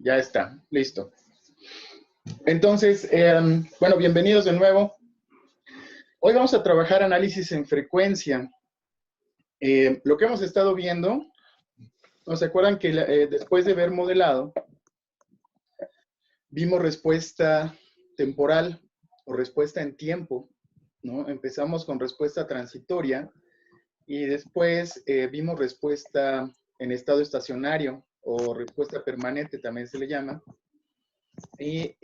Ya está, listo. Entonces, bueno, bienvenidos de nuevo. Hoy vamos a trabajar análisis en frecuencia. Lo que hemos estado viendo, ¿no se acuerdan que después de ver modelado, vimos respuesta temporal o respuesta en tiempo, ¿no? Empezamos con respuesta transitoria y después vimos respuesta en estado estacionario o respuesta permanente, también se le llama. Y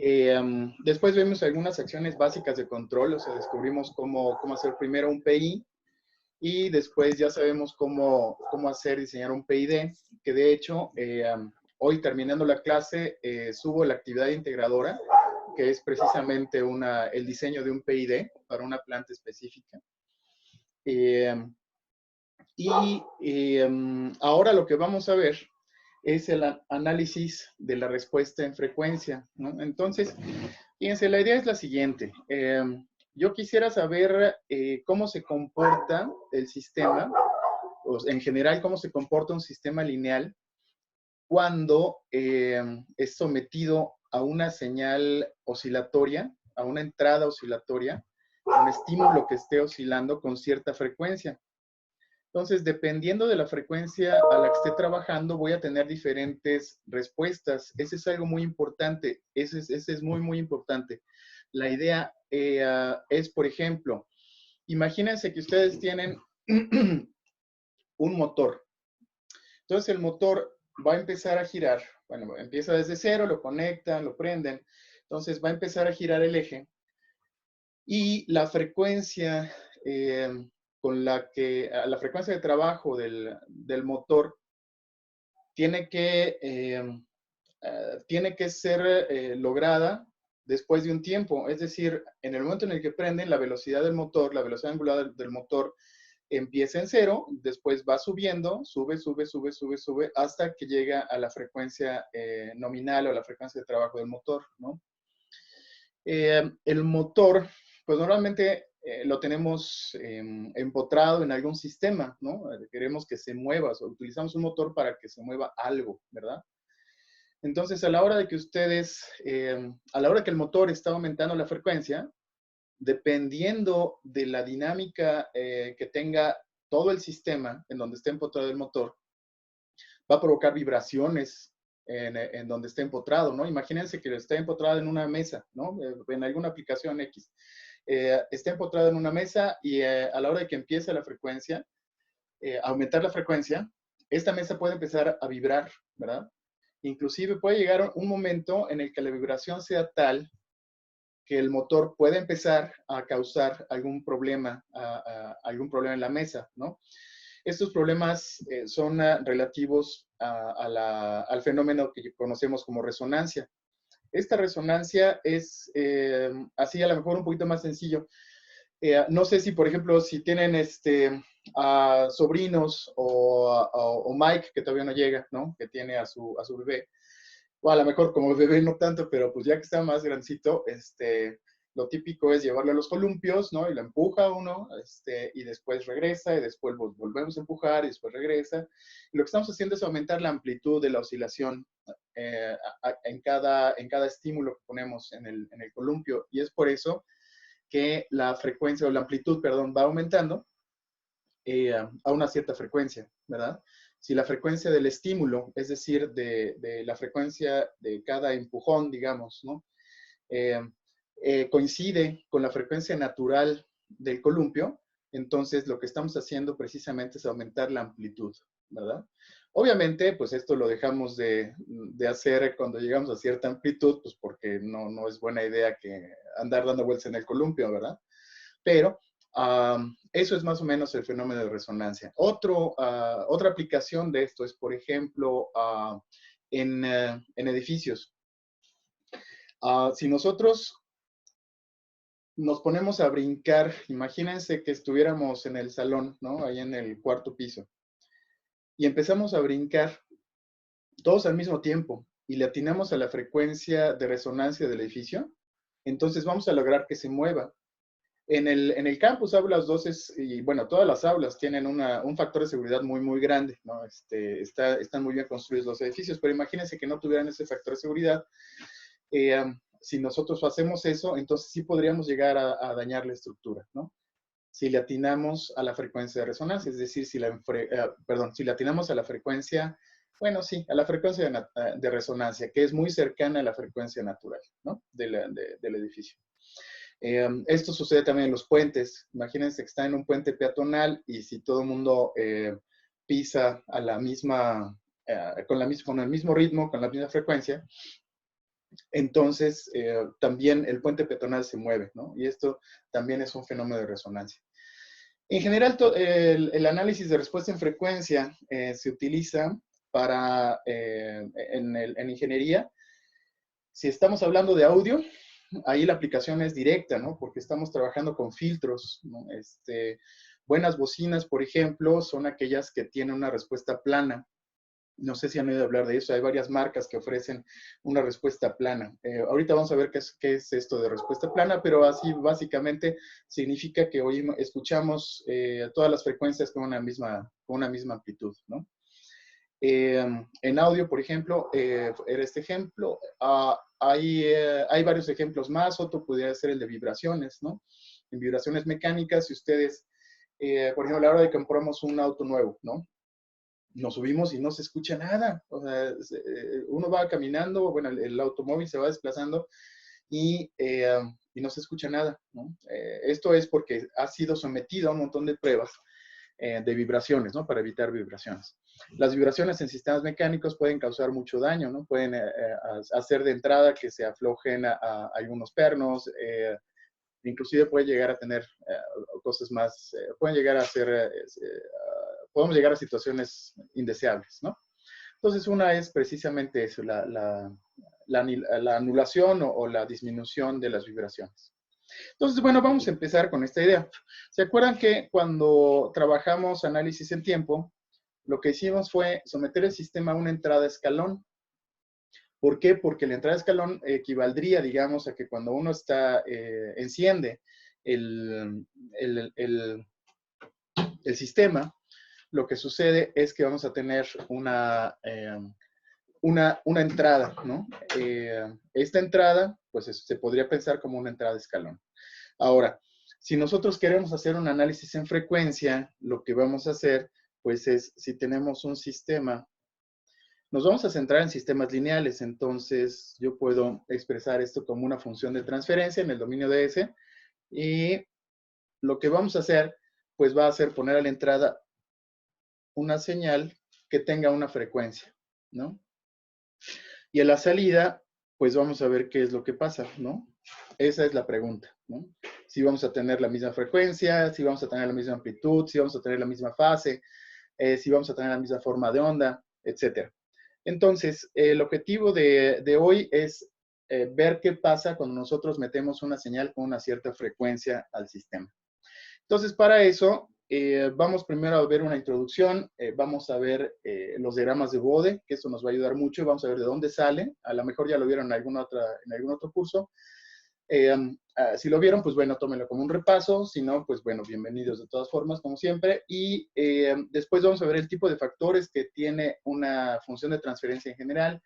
después vemos algunas acciones básicas de control, o sea, descubrimos cómo hacer primero un PI y después ya sabemos cómo diseñar un PID, que de hecho hoy terminando la clase subo la actividad integradora, que es precisamente el diseño de un PID para una planta específica. Ahora lo que vamos a ver es el análisis de la respuesta en frecuencia, ¿no? Entonces, fíjense, la idea es la siguiente. Yo quisiera saber cómo se comporta el sistema, o en general, cómo se comporta un sistema lineal cuando es sometido a una señal oscilatoria, a una entrada oscilatoria, un estímulo que esté oscilando con cierta frecuencia. Entonces, dependiendo de la frecuencia a la que esté trabajando, voy a tener diferentes respuestas. Ese es algo muy importante. Ese es muy, muy importante. La idea es, por ejemplo, imagínense que ustedes tienen un motor. Entonces, el motor va a empezar a girar. Bueno, empieza desde cero, lo conectan, lo prenden. Entonces, va a empezar a girar el eje. Y la frecuencia la frecuencia de trabajo del motor tiene que ser lograda después de un tiempo. Es decir, en el momento en el que prenden, la velocidad del motor, la velocidad angular del motor empieza en cero, después va subiendo, sube, hasta que llega a la frecuencia nominal o la frecuencia de trabajo del motor, ¿no? El motor, pues normalmente lo tenemos empotrado en algún sistema, ¿no? Queremos que se mueva, o utilizamos un motor para que se mueva algo, ¿verdad? Entonces, a la hora de que a la hora que el motor está aumentando la frecuencia, dependiendo de la dinámica que tenga todo el sistema en donde esté empotrado el motor, va a provocar vibraciones en donde esté empotrado, ¿no? Imagínense que está empotrado en una mesa, ¿no? En alguna aplicación X. Está empotrado en una mesa y a la hora de que empiece la frecuencia, aumentar la frecuencia, esta mesa puede empezar a vibrar, ¿verdad? Inclusive puede llegar un momento en el que la vibración sea tal que el motor puede empezar a causar algún problema en la mesa, ¿no? Estos problemas son relativos al fenómeno que conocemos como resonancia. Esta resonancia es así a lo mejor un poquito más sencillo. No sé si, por ejemplo, si tienen sobrinos o Mike, que todavía no llega, ¿no? Que tiene a su bebé. O a lo mejor como bebé no tanto, pero pues ya que está más grandecito, lo típico es llevarlo a los columpios, ¿no? Y lo empuja uno, y después regresa, y después volvemos a empujar, y después regresa. Y lo que estamos haciendo es aumentar la amplitud de la oscilación en cada estímulo que ponemos en el columpio. Y es por eso que la frecuencia, o la amplitud, perdón, va aumentando a una cierta frecuencia, ¿verdad? Si la frecuencia del estímulo, es decir, de la frecuencia de cada empujón, digamos, ¿no? Coincide con la frecuencia natural del columpio, entonces lo que estamos haciendo precisamente es aumentar la amplitud, ¿verdad? Obviamente, pues esto lo dejamos de hacer cuando llegamos a cierta amplitud, pues porque no es buena idea que andar dando vueltas en el columpio, ¿verdad? Pero eso es más o menos el fenómeno de resonancia. Otra aplicación de esto es, por ejemplo, en edificios. Si nosotros nos ponemos a brincar, imagínense que estuviéramos en el salón, ¿no? Ahí en el cuarto piso, y empezamos a brincar todos al mismo tiempo y le atinamos a la frecuencia de resonancia del edificio, entonces vamos a lograr que se mueva. En el campus Aulas 2 y bueno, todas las aulas tienen un factor de seguridad muy, muy grande, ¿no? Están muy bien construidos los edificios, pero imagínense que no tuvieran ese factor de seguridad. Si nosotros hacemos eso, entonces sí podríamos llegar a dañar la estructura, ¿no? Si le atinamos a la frecuencia de resonancia, es decir, si le atinamos a la frecuencia, bueno, sí, a la frecuencia de resonancia, que es muy cercana a la frecuencia natural, ¿no? Del edificio. Esto sucede también en los puentes. Imagínense que está en un puente peatonal y si todo el mundo pisa a la misma, con el mismo ritmo, con la misma frecuencia, entonces también el puente peatonal se mueve, ¿no? Y esto también es un fenómeno de resonancia. En general, el análisis de respuesta en frecuencia se utiliza para, en ingeniería. Si estamos hablando de audio, ahí la aplicación es directa, ¿no? Porque estamos trabajando con filtros, ¿no? Buenas bocinas, por ejemplo, son aquellas que tienen una respuesta plana. No sé si han oído hablar de eso. Hay varias marcas que ofrecen una respuesta plana. Ahorita vamos a ver qué es esto de respuesta plana, pero así básicamente significa que hoy escuchamos todas las frecuencias con una misma amplitud, ¿no? En audio, por ejemplo, era este ejemplo. Hay varios ejemplos más. Otro podría ser el de vibraciones, ¿no? En vibraciones mecánicas, si ustedes, por ejemplo, a la hora de que compramos un auto nuevo, ¿no? Nos subimos y no se escucha nada. O sea, uno va caminando, bueno, el automóvil se va desplazando y no se escucha nada, ¿no? Esto es porque ha sido sometido a un montón de pruebas de vibraciones, ¿no? Para evitar vibraciones. Las vibraciones en sistemas mecánicos pueden causar mucho daño, ¿no? Pueden hacer de entrada que se aflojen a algunos pernos, inclusive puede llegar a tener cosas más, pueden llegar a ser, podemos llegar a situaciones indeseables, ¿no? Entonces, una es precisamente eso, la anulación o la disminución de las vibraciones. Entonces, bueno, vamos a empezar con esta idea. ¿Se acuerdan que cuando trabajamos análisis en tiempo, lo que hicimos fue someter el sistema a una entrada escalón? ¿Por qué? Porque la entrada escalón equivaldría, digamos, a que cuando uno enciende el, el, el, el sistema, lo que sucede es que vamos a tener una entrada, ¿no? Esta entrada, pues se podría pensar como una entrada de escalón. Ahora, si nosotros queremos hacer un análisis en frecuencia, lo que vamos a hacer, pues es, si tenemos un sistema, nos vamos a centrar en sistemas lineales, entonces yo puedo expresar esto como una función de transferencia en el dominio de S, y lo que vamos a hacer, pues va a ser poner a la entrada una señal que tenga una frecuencia, ¿no? Y a la salida, pues vamos a ver qué es lo que pasa, ¿no? Esa es la pregunta, ¿no? Si vamos a tener la misma frecuencia, si vamos a tener la misma amplitud, si vamos a tener la misma fase, si vamos a tener la misma forma de onda, etc. Entonces, el objetivo de hoy es ver qué pasa cuando nosotros metemos una señal con una cierta frecuencia al sistema. Entonces, para eso, vamos primero a ver una introducción, vamos a ver los diagramas de Bode, que eso nos va a ayudar mucho, y vamos a ver de dónde sale. A lo mejor ya lo vieron en algún otro curso. Si lo vieron, pues bueno, tómenlo como un repaso. Si no, pues bueno, bienvenidos de todas formas, como siempre. Y después vamos a ver el tipo de factores que tiene una función de transferencia en general.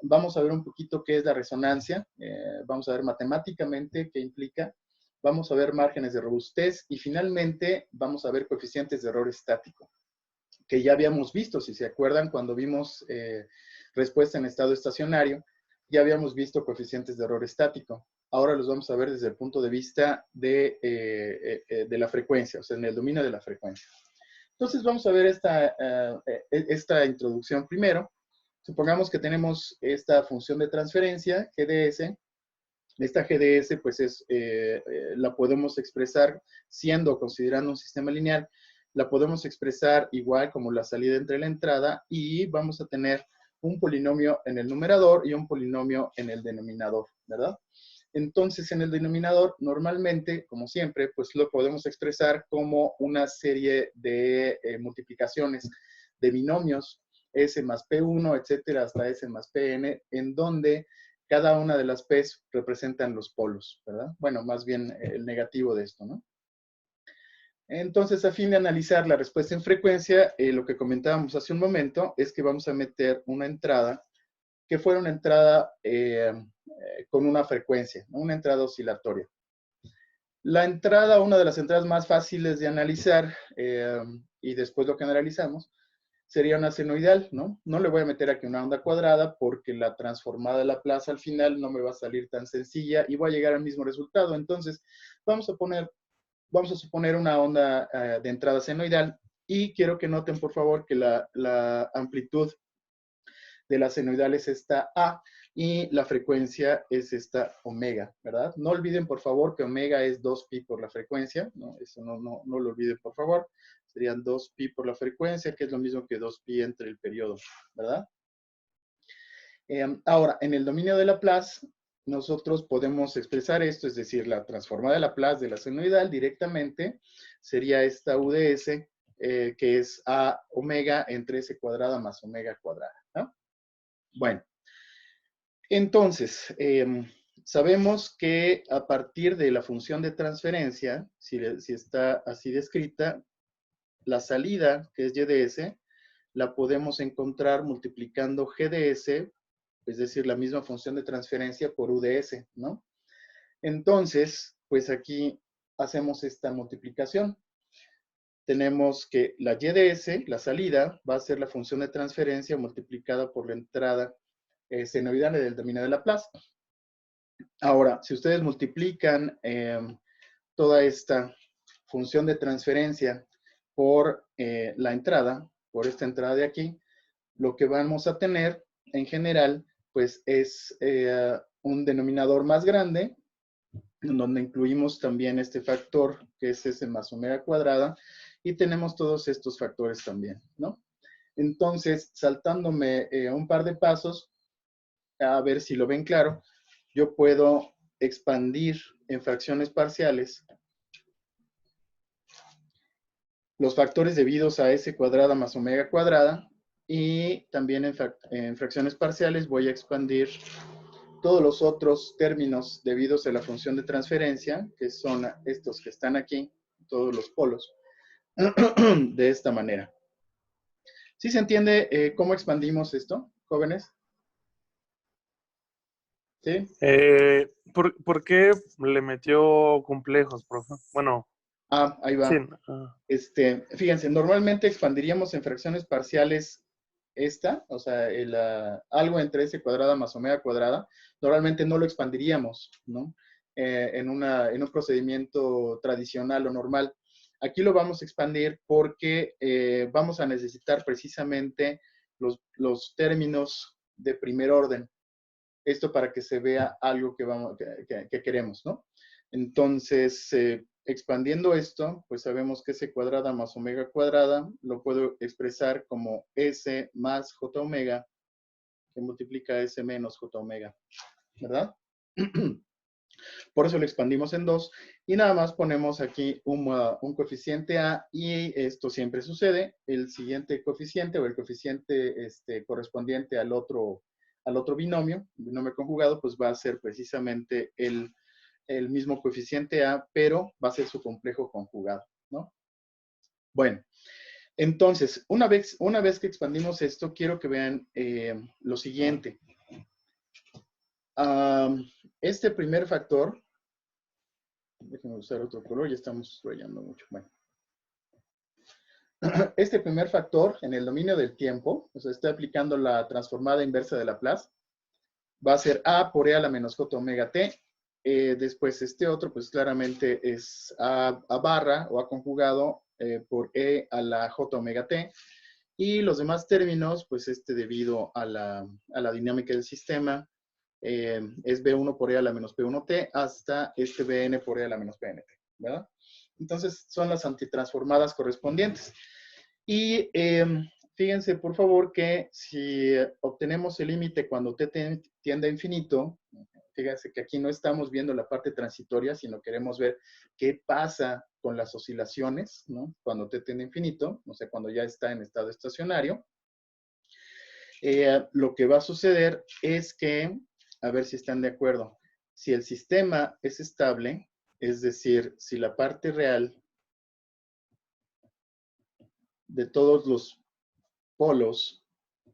Vamos a ver un poquito qué es la resonancia. Vamos a ver matemáticamente qué implica. Vamos a ver márgenes de robustez y finalmente vamos a ver coeficientes de error estático, que ya habíamos visto, si se acuerdan, cuando vimos respuesta en estado estacionario, ya habíamos visto coeficientes de error estático. Ahora los vamos a ver desde el punto de vista de la frecuencia, o sea, en el dominio de la frecuencia. Entonces vamos a ver esta introducción primero. Supongamos que tenemos esta función de transferencia, GDS. Esta GDS, pues la podemos expresar siendo, considerando un sistema lineal, la podemos expresar igual como la salida entre la entrada y vamos a tener un polinomio en el numerador y un polinomio en el denominador, ¿verdad? Entonces, en el denominador, normalmente, como siempre, pues lo podemos expresar como una serie de multiplicaciones de binomios, S más P1, etcétera, hasta S más Pn, en donde cada una de las P's representan los polos, ¿verdad? Bueno, más bien el negativo de esto, ¿no? Entonces, a fin de analizar la respuesta en frecuencia, lo que comentábamos hace un momento es que vamos a meter una entrada que fuera una entrada con una frecuencia, ¿no? Una entrada oscilatoria. La entrada, una de las entradas más fáciles de analizar, y después lo que analizamos, sería una senoidal, ¿no? No le voy a meter aquí una onda cuadrada porque la transformada de Laplace al final no me va a salir tan sencilla y voy a llegar al mismo resultado. Entonces, vamos a suponer una onda de entrada senoidal y quiero que noten, por favor, que la amplitud de la senoidal es esta A y la frecuencia es esta omega, ¿verdad? No olviden, por favor, que omega es 2pi por la frecuencia, ¿no? Eso no lo olviden, por favor. Serían 2pi por la frecuencia, que es lo mismo que 2pi entre el periodo, ¿verdad? Ahora, en el dominio de Laplace, nosotros podemos expresar esto, es decir, la transformada de Laplace de la senoidal directamente sería esta UDS, que es A omega entre S cuadrada más omega cuadrada, ¿no? Bueno, entonces, sabemos que a partir de la función de transferencia, si está así descrita, la salida, que es y de s, la podemos encontrar multiplicando g de s, es decir, la misma función de transferencia por u de s, ¿no? Entonces, pues aquí hacemos esta multiplicación. Tenemos que la y de s, la salida, va a ser la función de transferencia multiplicada por la entrada senoidal del dominio de Laplace. Ahora, si ustedes multiplican toda esta función de transferencia por la entrada, por esta entrada de aquí, lo que vamos a tener en general, pues es un denominador más grande, en donde incluimos también este factor, que es S más omega cuadrada, y tenemos todos estos factores también, ¿no? Entonces, saltándome un par de pasos, a ver si lo ven claro, yo puedo expandir en fracciones parciales los factores debidos a S cuadrada más omega cuadrada, y también en fracciones parciales voy a expandir todos los otros términos debidos a la función de transferencia, que son estos que están aquí, todos los polos, de esta manera. ¿Sí se entiende cómo expandimos esto, jóvenes? ¿Sí? ¿Por qué le metió complejos, profe? Bueno, Ahí sí. va. Fíjense, normalmente expandiríamos en fracciones parciales o sea, algo entre S cuadrada más omega cuadrada, normalmente no lo expandiríamos, ¿no? En un procedimiento tradicional o normal. Aquí lo vamos a expandir porque vamos a necesitar precisamente los términos de primer orden. Esto para que se vea algo que queremos, ¿no? Entonces, expandiendo esto, pues sabemos que S cuadrada más omega cuadrada lo puedo expresar como S más J omega, que multiplica S menos J omega, ¿verdad? Por eso lo expandimos en 2 y nada más ponemos aquí un coeficiente A y esto siempre sucede. El siguiente coeficiente o el coeficiente correspondiente al otro binomio conjugado, pues va a ser precisamente el mismo coeficiente A, pero va a ser su complejo conjugado, ¿no? Bueno, entonces, una vez que expandimos esto, quiero que vean lo siguiente. Este primer factor, déjenme usar otro color, ya estamos rayando mucho. Bueno. Este primer factor en el dominio del tiempo, o sea, está aplicando la transformada inversa de Laplace, va a ser A por E a la menos J omega T. Después este otro, pues claramente es A barra o A conjugado por E a la J omega T. Y los demás términos, pues debido a la dinámica del sistema, es B1 por E a la menos P1T hasta Bn por E a la menos PNT, ¿verdad? Entonces, son las antitransformadas correspondientes. Y fíjense, por favor, que si obtenemos el límite cuando t tiende a infinito, fíjense que aquí no estamos viendo la parte transitoria, sino queremos ver qué pasa con las oscilaciones, ¿no? Cuando t tiende a infinito, o sea, cuando ya está en estado estacionario. Lo que va a suceder es que a ver si están de acuerdo. Si el sistema es estable, es decir, si la parte real de todos los polos,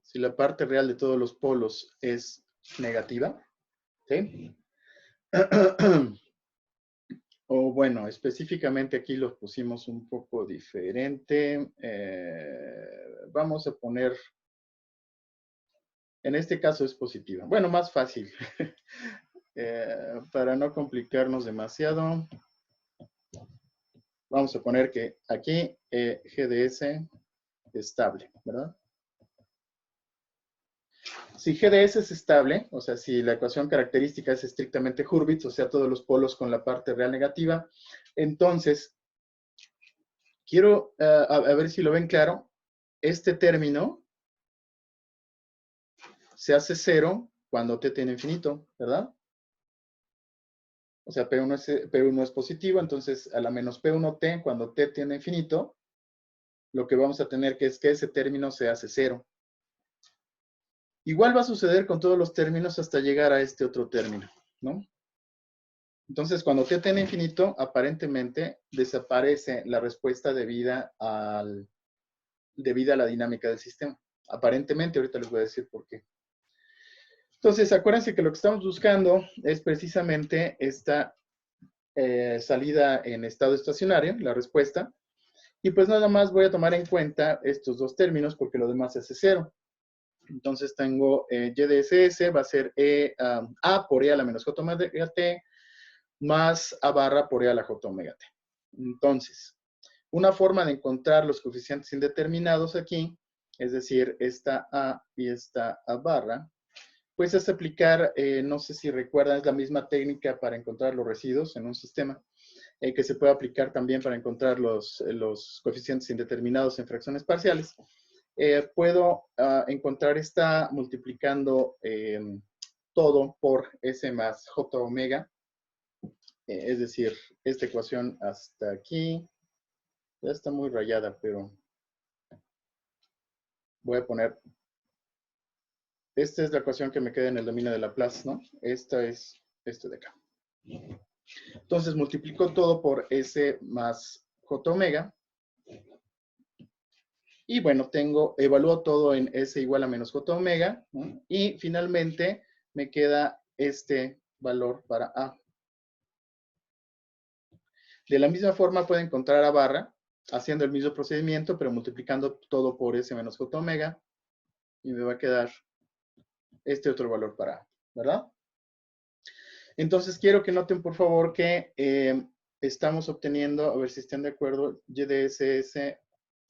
si la parte real de todos los polos es negativa, ¿sí? O bueno, específicamente aquí los pusimos un poco diferente. Vamos a poner, en este caso es positiva. Bueno, más fácil. Para no complicarnos demasiado, vamos a poner que aquí GDS estable, ¿verdad? Si GDS es estable, o sea, si la ecuación característica es estrictamente Hurwitz, o sea, todos los polos con la parte real negativa, entonces, quiero a ver si lo ven claro, este término se hace cero cuando t tiene infinito, ¿verdad? O sea, P1 es positivo, entonces a la menos P1t, cuando t tiene infinito, lo que vamos a tener que es que ese término se hace cero. Igual va a suceder con todos los términos hasta llegar a este otro término, ¿no? Entonces, cuando t tiene infinito, aparentemente desaparece la respuesta debida a la dinámica del sistema. Aparentemente, ahorita les voy a decir por qué. Entonces, acuérdense que lo que estamos buscando es precisamente esta salida en estado estacionario, la respuesta. Y pues nada más voy a tomar en cuenta estos dos términos porque lo demás se hace cero. Entonces tengo y de SS va a ser A por E a la menos J omega T más A barra por E a la J omega T. Entonces, una forma de encontrar los coeficientes indeterminados aquí, es decir, esta A y esta A barra, pues es aplicar, no sé si recuerdan, es la misma técnica para encontrar los residuos en un sistema, que se puede aplicar también para encontrar los coeficientes indeterminados en fracciones parciales. Puedo encontrar esta multiplicando todo por S más J omega, es decir, esta ecuación hasta aquí, ya está muy rayada, pero voy a poner, esta es la ecuación que me queda en el dominio de Laplace, ¿no? Esta es este de acá. Entonces multiplico todo por S más J omega. Y bueno, evalúo todo en S igual a menos J omega, ¿no? Y finalmente me queda este valor para A. De la misma forma puedo encontrar A barra, haciendo el mismo procedimiento, pero multiplicando todo por S menos J omega. Y me va a quedar este otro valor para A, ¿verdad? Entonces quiero que noten por favor que estamos obteniendo, a ver si están de acuerdo, y de SS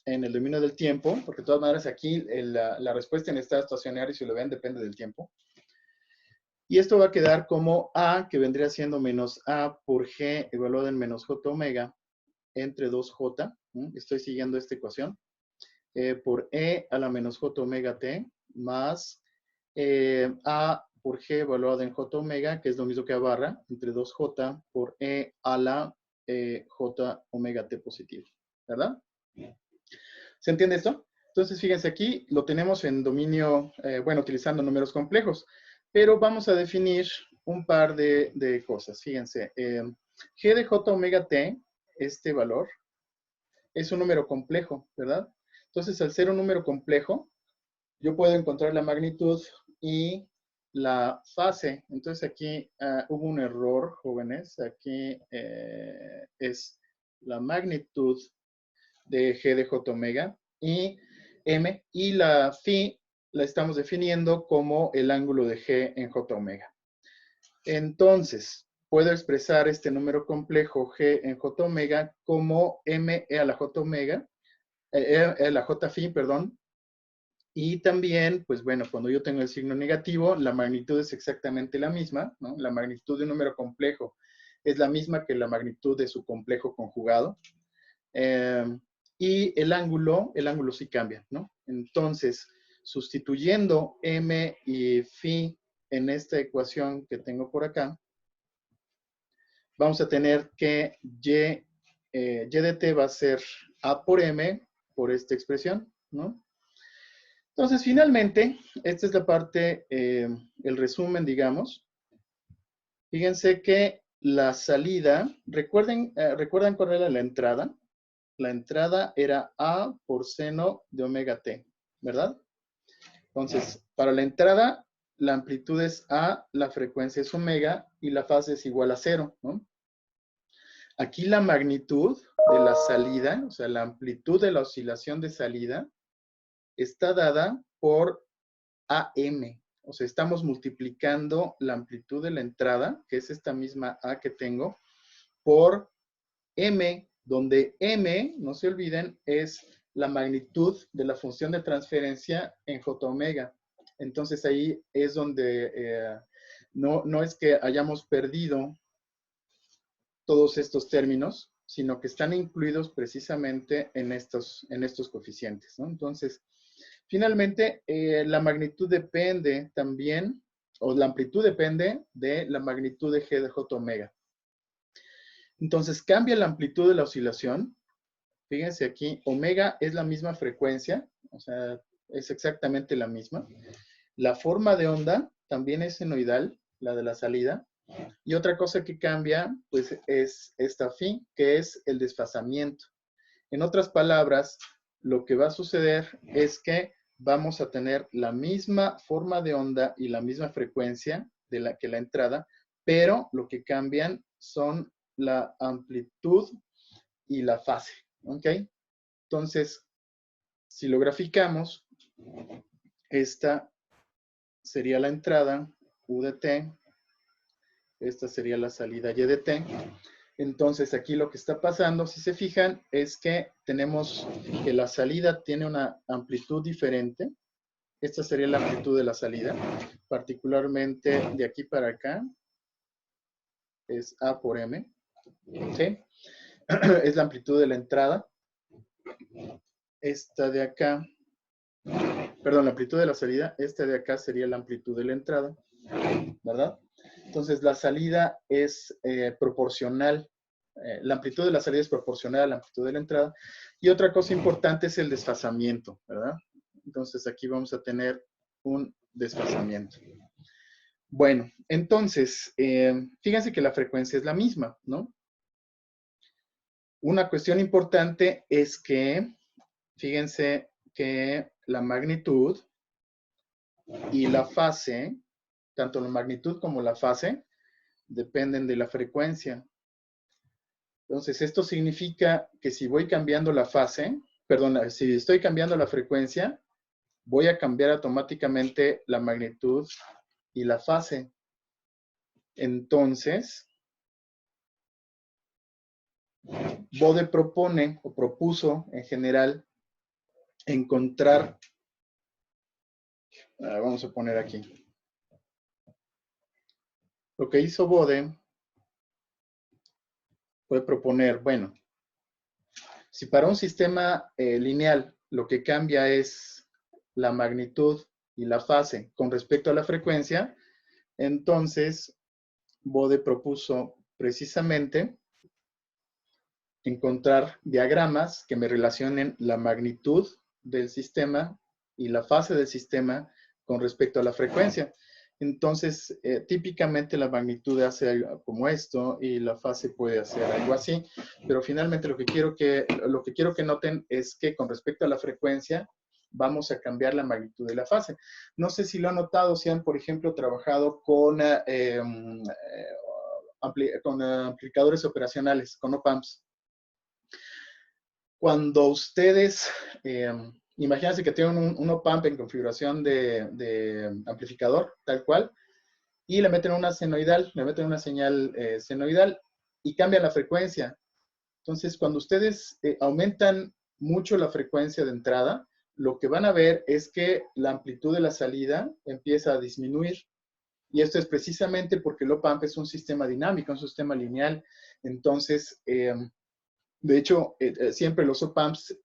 en el dominio del tiempo, porque de todas maneras aquí la respuesta en estado estacionario, si lo ven, depende del tiempo. Y esto va a quedar como A, que vendría siendo menos A por G evaluado en menos J omega entre 2J. Estoy siguiendo esta ecuación. Por E a la menos J omega T más A por G evaluado en J omega, que es lo mismo que A barra, entre 2J por E a la J omega T positivo. ¿Verdad? ¿Se entiende esto? Entonces, fíjense aquí, lo tenemos en dominio, bueno, utilizando números complejos, pero vamos a definir un par de cosas. Fíjense, G de J omega T, este valor, es un número complejo, ¿verdad? Entonces, al ser un número complejo, yo puedo encontrar la magnitud y la fase. Entonces, aquí hubo un error, jóvenes. Aquí es la magnitud de G de J omega y M, y la phi la estamos definiendo como el ángulo de G en J omega. Entonces, puedo expresar este número complejo G en J omega como M a la J omega, a la J phi, perdón. Y también, pues bueno, cuando yo tengo el signo negativo, la magnitud es exactamente la misma, ¿no? La magnitud de un número complejo es la misma que la magnitud de su complejo conjugado. Y el ángulo sí cambia, ¿no? Entonces, sustituyendo M y phi en esta ecuación que tengo por acá, vamos a tener que y de t va a ser A por M por esta expresión, ¿no? Entonces, finalmente, esta es la parte, el resumen, digamos. Fíjense que la salida, ¿recuerdan cuál era la entrada? La entrada era A por seno de omega t, ¿verdad? Entonces, para la entrada, la amplitud es A, la frecuencia es omega y la fase es igual a 0, ¿no? Aquí la magnitud de la salida, o sea, la amplitud de la oscilación de salida, está dada por AM. O sea, estamos multiplicando la amplitud de la entrada, que es esta misma A que tengo, por M, donde M, no se olviden, es la magnitud de la función de transferencia en J omega. Entonces ahí es donde no es que hayamos perdido todos estos términos, sino que están incluidos precisamente en estos coeficientes, ¿no? Entonces, finalmente, la magnitud depende también, o la amplitud depende de la magnitud de G de J omega. Entonces, cambia la amplitud de la oscilación. Fíjense aquí, omega es la misma frecuencia, o sea, es exactamente la misma. La forma de onda también es senoidal, la de la salida. Y otra cosa que cambia, pues, es esta phi, que es el desfasamiento. En otras palabras, lo que va a suceder es que vamos a tener la misma forma de onda y la misma frecuencia que la entrada, pero lo que cambian son la amplitud y la fase, ¿ok? Entonces, si lo graficamos, esta sería la entrada, U de t, esta sería la salida Y de t. Entonces, aquí lo que está pasando, si se fijan, es que tenemos que la salida tiene una amplitud diferente. Esta sería la amplitud de la salida, particularmente de aquí para acá, es A por M, ¿ok? Es la amplitud de la entrada. Esta de acá, perdón, la amplitud de la salida, esta de acá sería la amplitud de la entrada, ¿verdad? Entonces, la salida es proporcional. La amplitud de la salida es proporcional a la amplitud de la entrada. Y otra cosa importante es el desfasamiento, ¿verdad? Entonces, aquí vamos a tener un desfasamiento. Bueno, entonces, fíjense que la frecuencia es la misma, ¿no? Una cuestión importante es que, fíjense que la magnitud y la fase, tanto la magnitud como la fase, dependen de la frecuencia. Entonces, esto significa que si voy cambiando la fase, perdón, si estoy cambiando la frecuencia, voy a cambiar automáticamente la magnitud y la fase. Entonces, Bode propone o propuso en general encontrar, vamos a poner aquí, lo que hizo Bode fue proponer, bueno, si para un sistema lineal lo que cambia es la magnitud y la fase con respecto a la frecuencia, entonces Bode propuso precisamente encontrar diagramas que me relacionen la magnitud del sistema y la fase del sistema con respecto a la frecuencia. Entonces, típicamente la magnitud hace algo como esto y la fase puede hacer algo así, pero finalmente lo que quiero que noten es que con respecto a la frecuencia vamos a cambiar la magnitud de la fase. No sé si lo han notado, si han, por ejemplo, trabajado con amplificadores operacionales, con op-amps. Cuando ustedes, imagínense que tienen un op-amp en configuración de amplificador, tal cual, y le meten una senoidal, le meten una señal senoidal y cambian la frecuencia. Entonces, cuando ustedes aumentan mucho la frecuencia de entrada, lo que van a ver es que la amplitud de la salida empieza a disminuir. Y esto es precisamente porque el op-amp es un sistema dinámico, un sistema lineal. Entonces, de hecho, siempre los op-amps,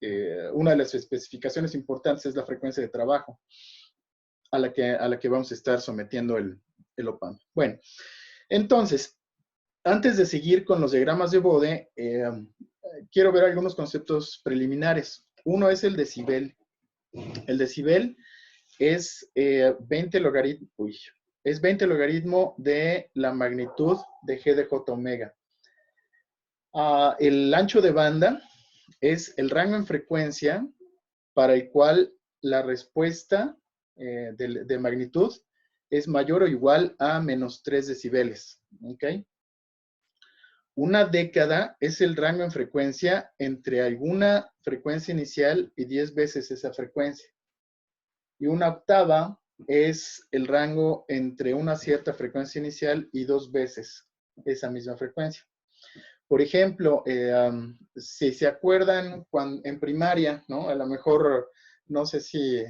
una de las especificaciones importantes es la frecuencia de trabajo a la que vamos a estar sometiendo el op-amp. Bueno, entonces, antes de seguir con los diagramas de Bode, quiero ver algunos conceptos preliminares. Uno es el decibel. El decibel es 20 logaritmos, es 20 logaritmo de la magnitud de g de j omega. El ancho de banda es el rango en frecuencia para el cual la respuesta de magnitud es mayor o igual a menos 3 decibeles. ¿Ok? Una década es el rango en frecuencia entre alguna frecuencia inicial y 10 veces esa frecuencia. Y una octava es el rango entre una cierta frecuencia inicial y 2 veces esa misma frecuencia. Por ejemplo, si se acuerdan en primaria, ¿no? A lo mejor, no sé si,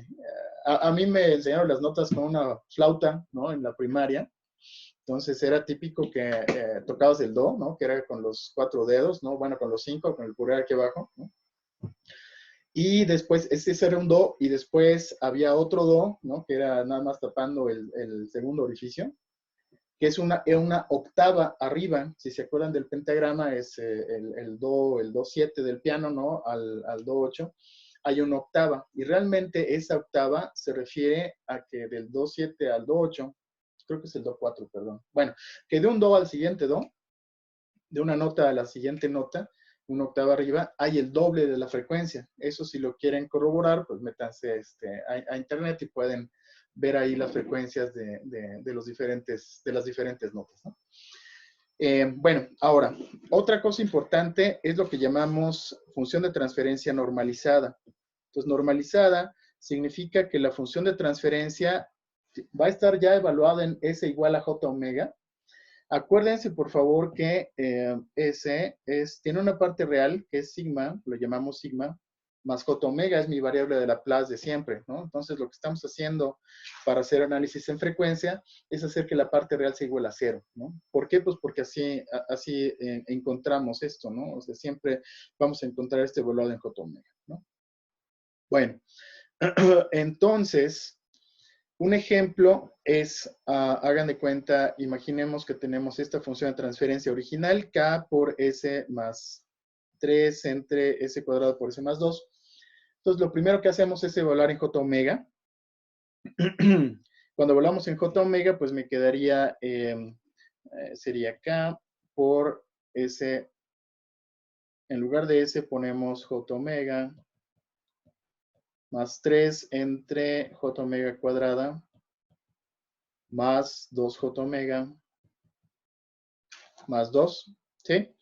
a mí me enseñaron las notas con una flauta, ¿no? En la primaria. Entonces era típico que tocabas el do, ¿no? Que era con los 4 dedos, ¿no? Bueno, con los 5, con el pulgar aquí abajo, ¿no? Y después, ese era un do, y después había otro do, ¿no? Que era nada más tapando el segundo orificio, que es una octava arriba. Si se acuerdan del pentagrama, es el do 7 del piano, ¿no? Al do 8, hay una octava. Y realmente esa octava se refiere a que del do 7 al do 8, creo que es el do 4, perdón. Bueno, que de un do al siguiente do, de una nota a la siguiente nota, una octava arriba, hay el doble de la frecuencia. Eso, si lo quieren corroborar, pues métanse a internet y pueden ver ahí las frecuencias de las diferentes notas, ¿no? Bueno, ahora, otra cosa importante es lo que llamamos función de transferencia normalizada. Entonces, normalizada significa que la función de transferencia va a estar ya evaluada en S igual a J omega. Acuérdense, por favor, que S tiene una parte real, que es sigma, lo llamamos sigma, más J omega es mi variable de Laplace de siempre, ¿no? Entonces, lo que estamos haciendo para hacer análisis en frecuencia es hacer que la parte real sea igual a 0, ¿no? ¿Por qué? Pues porque así encontramos esto, ¿no? O sea, siempre vamos a encontrar este evaluado en J omega, ¿no? Bueno, entonces, un ejemplo es, hagan de cuenta, imaginemos que tenemos esta función de transferencia original, k por s más 3 entre s cuadrado por s más 2. Entonces, lo primero que hacemos es evaluar en j omega. Cuando evaluamos en j omega, pues me quedaría, sería k por s, en lugar de s ponemos j omega más 3 entre j omega cuadrada más 2j omega más 2, ¿sí?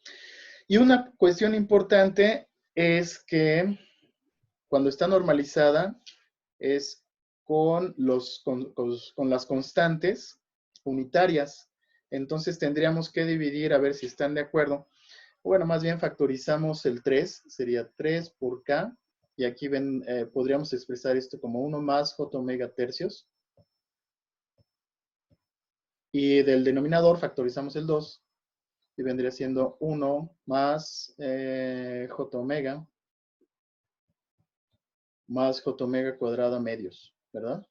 Y una cuestión importante es que cuando está normalizada es con las constantes unitarias. Entonces tendríamos que dividir, a ver si están de acuerdo. Bueno, más bien factorizamos el 3, sería 3 por k, y aquí ven, podríamos expresar esto como 1 más j omega tercios. Y del denominador factorizamos el 2, y vendría siendo 1 más j omega más j omega cuadrada medios, ¿verdad?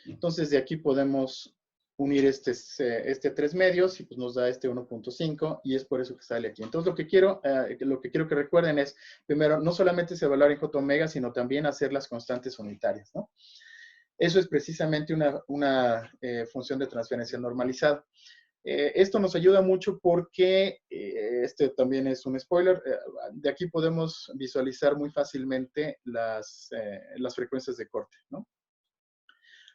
Entonces, de aquí podemos unir este 3 medios y pues nos da este 1.5, y es por eso que sale aquí. Entonces, lo que quiero que recuerden es, primero, no solamente es evaluar en j omega, sino también hacer las constantes unitarias, ¿no? Eso es precisamente una función de transferencia normalizada. Esto nos ayuda mucho porque, este también es un spoiler, de aquí podemos visualizar muy fácilmente las frecuencias de corte, ¿no?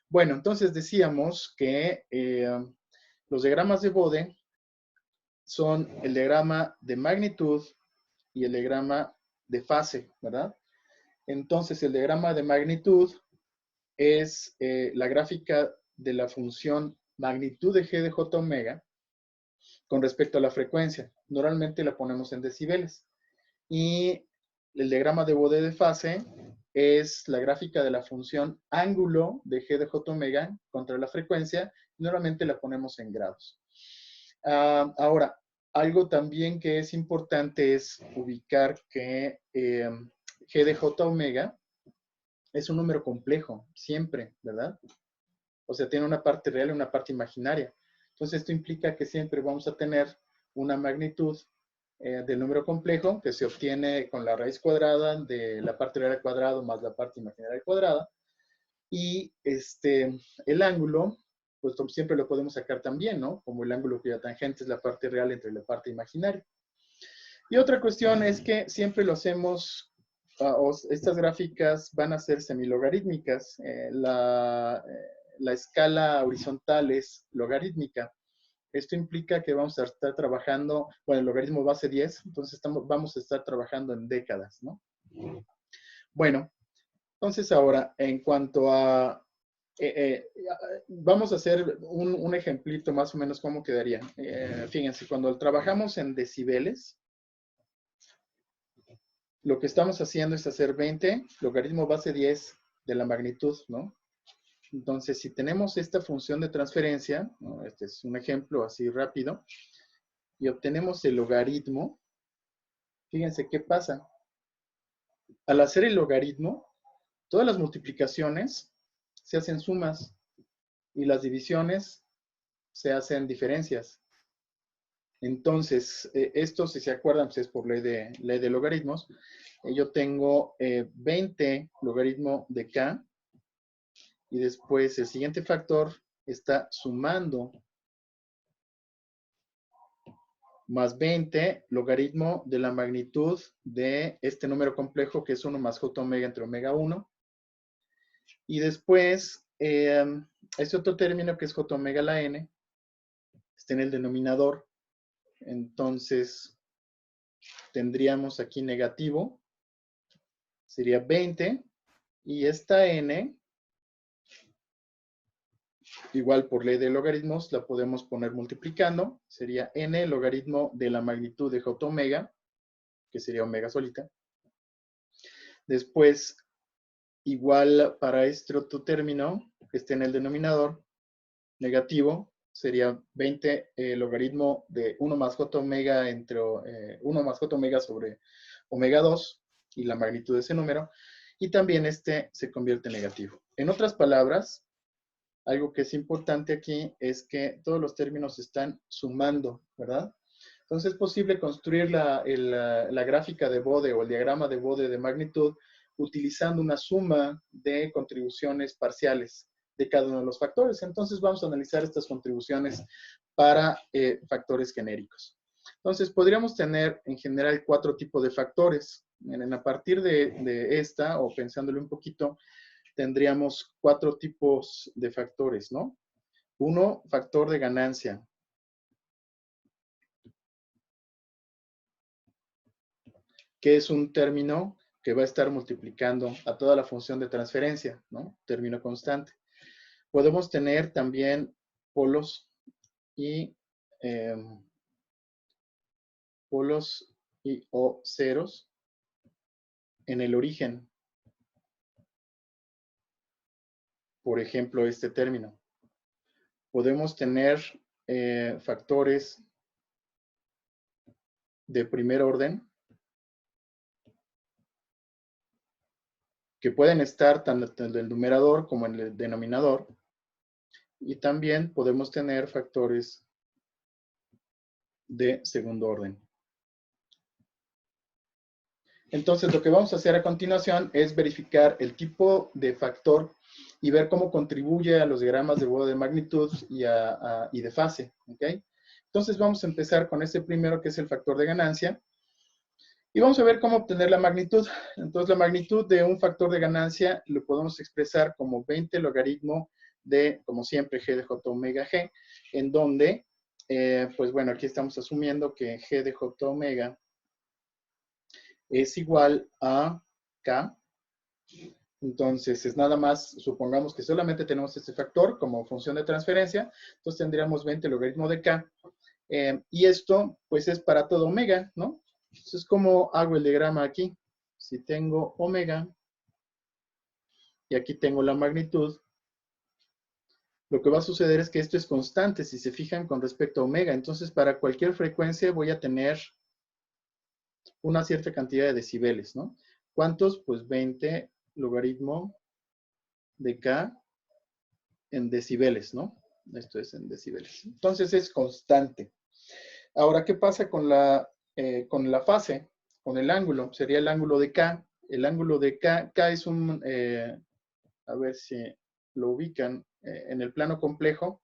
Bueno, entonces decíamos que los diagramas de Bode son el diagrama de magnitud y el diagrama de fase, ¿verdad? Entonces, el diagrama de magnitud es la gráfica de la función magnitud de g de j omega con respecto a la frecuencia. Normalmente la ponemos en decibeles. Y el diagrama de Bode de fase es la gráfica de la función ángulo de g de j omega contra la frecuencia. Normalmente la ponemos en grados. Ahora, algo también que es importante es ubicar que g de j omega es un número complejo, siempre, ¿verdad? O sea, tiene una parte real y una parte imaginaria. Entonces, esto implica que siempre vamos a tener una magnitud del número complejo que se obtiene con la raíz cuadrada de la parte real al cuadrado más la parte imaginaria al cuadrado. Y el ángulo pues siempre lo podemos sacar también, ¿no? Como el ángulo cuya tangente es la parte real entre la parte imaginaria. Y otra cuestión es que siempre lo hacemos, estas gráficas van a ser semilogarítmicas. La escala horizontal es logarítmica. Esto implica que vamos a estar trabajando, bueno, el logaritmo base 10, entonces vamos a estar trabajando en décadas, ¿no? Bueno, entonces ahora, en cuanto a, vamos a hacer un ejemplito más o menos cómo quedaría. Fíjense, cuando trabajamos en decibeles, lo que estamos haciendo es hacer 20 logaritmo base 10 de la magnitud, ¿no? Entonces, si tenemos esta función de transferencia, ¿no? Este es un ejemplo así rápido, y obtenemos el logaritmo, fíjense qué pasa. Al hacer el logaritmo, todas las multiplicaciones se hacen sumas y las divisiones se hacen diferencias. Entonces, esto, si se acuerdan, pues es por ley de logaritmos. Yo tengo 20 logaritmo de k, y después el siguiente factor está sumando más 20 logaritmo de la magnitud de este número complejo, que es 1 más j omega entre omega 1. Y después, este otro término que es j omega la n, está en el denominador. Entonces, tendríamos aquí negativo, sería 20, y esta n, igual por ley de logaritmos, la podemos poner multiplicando, sería n logaritmo de la magnitud de j omega, que sería omega solita. Después, igual para este otro término, que esté en el denominador, negativo, sería 20 logaritmo de 1 más j omega entre 1 más j omega sobre omega 2, y la magnitud de ese número, y también este se convierte en negativo. En otras palabras, algo que es importante aquí es que todos los términos están sumando, ¿verdad? Entonces es posible construir la gráfica de Bode o el diagrama de Bode de magnitud utilizando una suma de contribuciones parciales de cada uno de los factores. Entonces vamos a analizar estas contribuciones para factores genéricos. Entonces podríamos tener en general 4 tipos de factores. A partir de esta, o pensándolo un poquito, tendríamos 4 tipos de factores, ¿no? Uno, factor de ganancia. Que es un término que va a estar multiplicando a toda la función de transferencia, ¿no? Término constante. Podemos tener también polos y o ceros en el origen. Por ejemplo, este término. Podemos tener factores de primer orden que pueden estar tanto en el numerador como en el denominador. Y también podemos tener factores de segundo orden. Entonces, lo que vamos a hacer a continuación es verificar el tipo de factor y ver cómo contribuye a los diagramas de Bode de magnitud y de fase. ¿Okay? Entonces, vamos a empezar con este primero, que es el factor de ganancia. Y vamos a ver cómo obtener la magnitud. Entonces, la magnitud de un factor de ganancia lo podemos expresar como 20 logaritmo de, como siempre, g de j omega g, en donde, pues bueno, aquí estamos asumiendo que g de j omega es igual a k. Entonces, es nada más, supongamos que solamente tenemos este factor como función de transferencia, entonces tendríamos 20 logaritmo de k. Y esto, pues, es para todo omega, ¿no? Entonces, ¿cómo hago el diagrama aquí? Si tengo omega y aquí tengo la magnitud, lo que va a suceder es que esto es constante, si se fijan, con respecto a omega. Entonces, para cualquier frecuencia voy a tener una cierta cantidad de decibeles, ¿no? ¿Cuántos? Pues 20 logaritmo de k en decibeles, ¿no? Esto es en decibeles. Entonces, es constante. Ahora, ¿qué pasa con la fase? Con el ángulo. Sería el ángulo de k. El ángulo de k, k es un, a ver si lo ubican, en el plano complejo,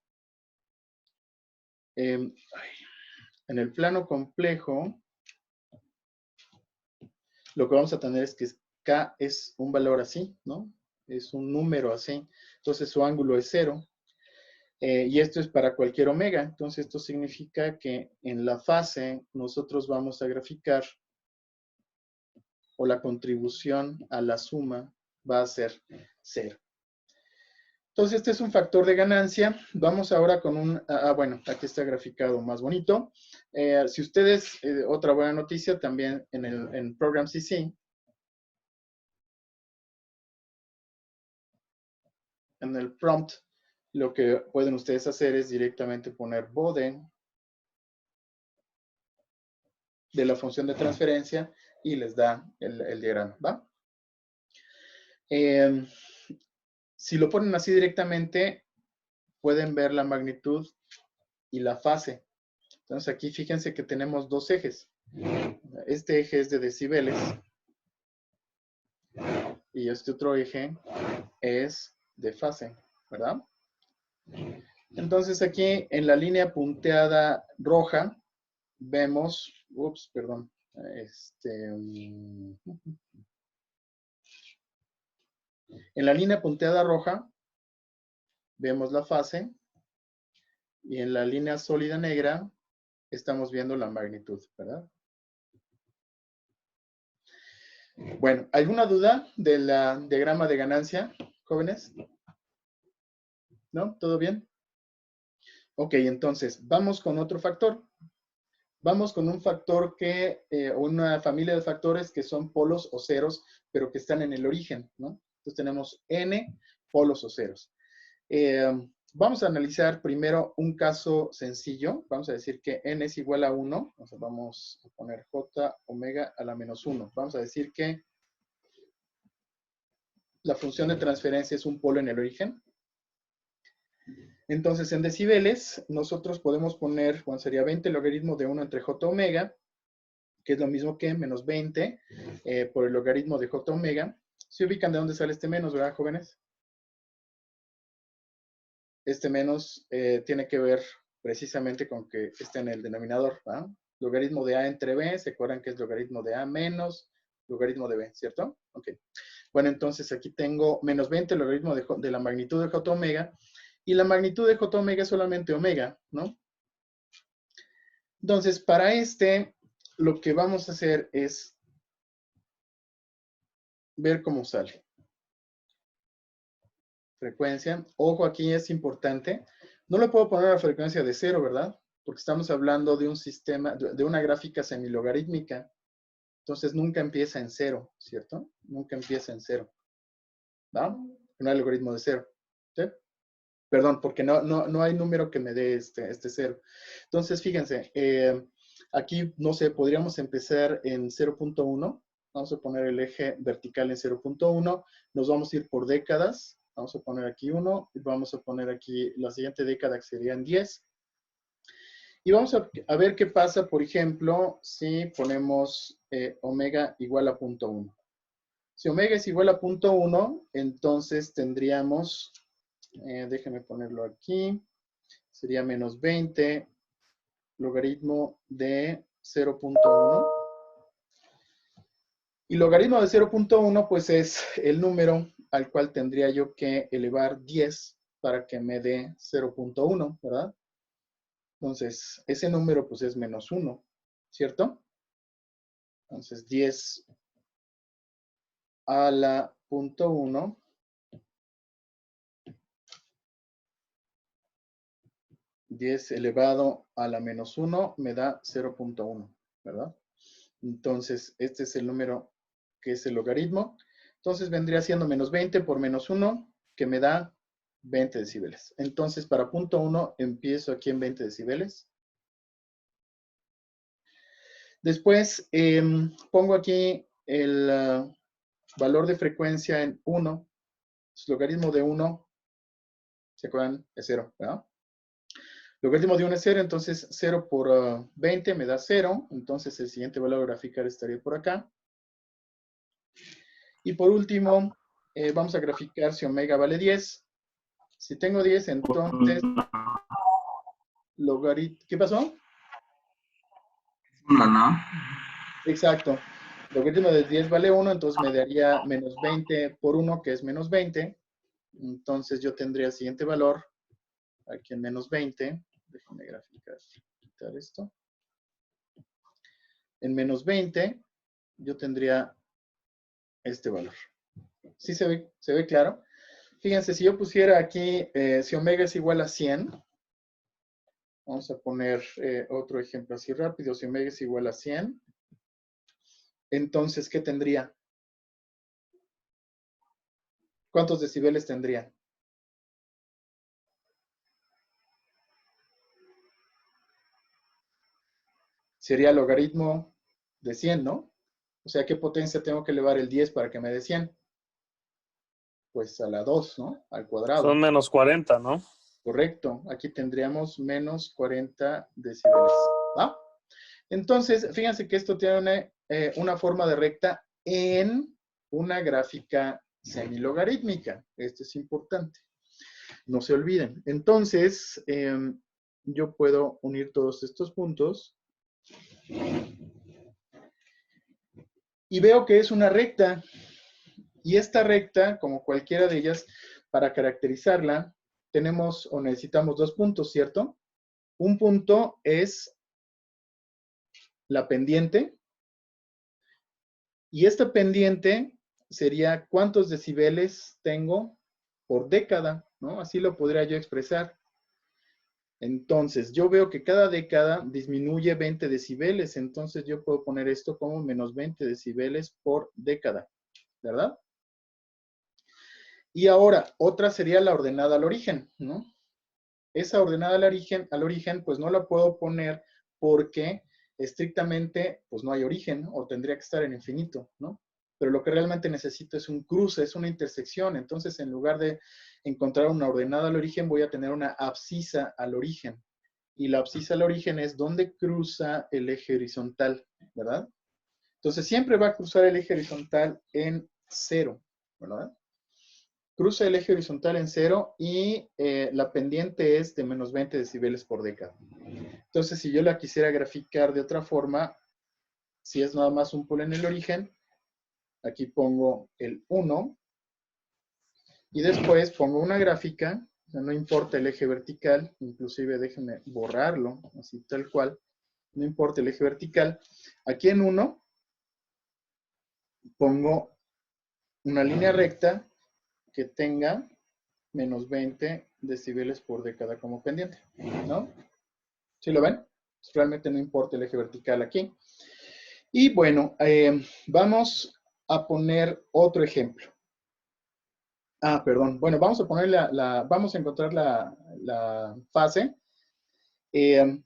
En el plano complejo, lo que vamos a tener es que K es un valor así, ¿no? Es un número así. Entonces su ángulo es 0. Y esto es para cualquier omega. Entonces esto significa que en la fase nosotros vamos a graficar, o la contribución a la suma va a ser 0. Entonces este es un factor de ganancia. Vamos ahora con un, bueno, aquí está graficado más bonito. Si ustedes, otra buena noticia también en Program CC, en el prompt, lo que pueden ustedes hacer es directamente poner bode de la función de transferencia y les da el diagrama, ¿va? Si lo ponen así directamente, pueden ver la magnitud y la fase. Entonces aquí fíjense que tenemos dos ejes. Este eje es de decibeles y este otro eje es de fase, ¿verdad? Entonces aquí en la línea punteada roja vemos, perdón, en la línea punteada roja vemos la fase y en la línea sólida negra estamos viendo la magnitud, ¿verdad? Bueno, ¿alguna duda del diagrama de ganancia, jóvenes? ¿No? ¿Todo bien? Ok, entonces, vamos con otro factor. Vamos con un factor una familia de factores que son polos o ceros, pero que están en el origen, ¿no? Entonces tenemos n polos o ceros. Vamos a analizar primero un caso sencillo. Vamos a decir que n es igual a 1. Entonces vamos a poner j omega a la menos 1. Vamos a decir que la función de transferencia es un polo en el origen. Entonces, en decibeles, nosotros podemos poner, bueno, sería 20 logaritmo de 1 entre j omega, que es lo mismo que menos 20 por el logaritmo de j omega. ¿Se ubican de dónde sale este menos, verdad, jóvenes? Este menos tiene que ver precisamente con que está en el denominador, ¿verdad? Logaritmo de a entre b, ¿se acuerdan que es logaritmo de a menos logaritmo de b, ¿cierto? Ok. Bueno, entonces aquí tengo menos 20 logaritmo de la magnitud de j omega, y la magnitud de j omega es solamente omega, ¿no? Entonces, para lo que vamos a hacer es ver cómo sale. Frecuencia. Ojo, aquí es importante. No le puedo poner la frecuencia de 0, ¿verdad? Porque estamos hablando de un sistema, de una gráfica semilogarítmica. Entonces, nunca empieza en 0, ¿cierto? Nunca empieza en 0. ¿Va? No hay logaritmo de 0. ¿Sí? Perdón, porque no hay número que me dé este 0. Entonces, fíjense, aquí, no sé, podríamos empezar en 0.1. Vamos a poner el eje vertical en 0.1. Nos vamos a ir por décadas. Vamos a poner aquí 1. Y vamos a poner aquí la siguiente década, que serían 10. Y vamos a ver qué pasa, por ejemplo, si ponemos omega igual a 0.1. Si omega es igual a 0.1, entonces tendríamos... déjenme ponerlo aquí. Sería menos 20 logaritmo de 0.1. Y logaritmo de 0.1, pues es el número al cual tendría yo que elevar 10 para que me dé 0.1, ¿verdad? Entonces, ese número pues es menos 1, ¿cierto? Entonces, 10 a la 0.1 10 elevado a la menos 1 me da 0.1, ¿verdad? Entonces, este es el número que es el logaritmo. Entonces, vendría siendo menos 20 por menos 1, que me da 20 decibeles. Entonces, para punto 1, empiezo aquí en 20 decibeles. Después, pongo aquí el valor de frecuencia en 1. Logaritmo de 1, ¿se acuerdan? Es 0, ¿verdad? Logaritmo de 1 es 0, entonces 0 por 20 me da 0. Entonces el siguiente valor a graficar estaría por acá. Y por último, vamos a graficar si omega vale 10. Si tengo 10, entonces ¿Qué pasó? Una, ¿no? Exacto. Logaritmo de 10 vale 1, entonces me daría menos 20 por 1, que es menos 20. Entonces yo tendría el siguiente valor, aquí en menos 20. Déjame graficar, quitar esto. En menos 20, yo tendría este valor. ¿Sí se ve claro? Fíjense, si yo pusiera aquí, si omega es igual a 100, vamos a poner otro ejemplo así rápido. Si omega es igual a 100, entonces, ¿qué tendría? ¿Cuántos decibeles tendría? Sería logaritmo de 100, ¿no? O sea, ¿qué potencia tengo que elevar el 10 para que me dé 100? Pues a la 2, ¿no? Al Son cuadrado. menos 40, ¿no? Correcto. Aquí tendríamos menos 40 decibeles. ¿Va? Entonces, fíjense que esto tiene una forma de recta en una gráfica semilogarítmica. Esto es importante. No se olviden. Entonces, yo puedo unir todos estos puntos y veo que es una recta. Y esta recta, como cualquiera de ellas, para caracterizarla, tenemos o necesitamos dos puntos, ¿cierto? Un punto es la pendiente, y esta pendiente sería cuántos decibeles tengo por década, ¿no? Así lo podría yo expresar. Entonces, yo veo que cada década disminuye 20 decibeles, entonces yo puedo poner esto como menos 20 decibeles por década, ¿verdad? Y ahora, otra sería la ordenada al origen, ¿no? Esa ordenada al origen, pues no la puedo poner porque estrictamente, pues no hay origen, o tendría que estar en infinito, ¿no? Pero lo que realmente necesito es un cruce, es una intersección. Entonces, en lugar de encontrar una ordenada al origen, voy a tener una abscisa al origen. Y la abscisa al origen es donde cruza el eje horizontal, ¿verdad? Entonces, siempre va a cruzar el eje horizontal en 0, ¿verdad? Cruza el eje horizontal en 0 y la pendiente es de menos 20 decibeles por década. Entonces, si yo la quisiera graficar de otra forma, si es nada más un polo en el origen, aquí pongo el 1 y después pongo una gráfica, o sea, no importa el eje vertical, inclusive déjenme borrarlo, así tal cual, no importa el eje vertical. Aquí en 1 pongo una línea recta que tenga menos 20 decibeles por década como pendiente, ¿no? ¿Sí lo ven? Realmente no importa el eje vertical aquí. Y bueno, vamos a poner otro ejemplo. Ah, perdón. Bueno, vamos a poner vamos a encontrar la fase. Eh,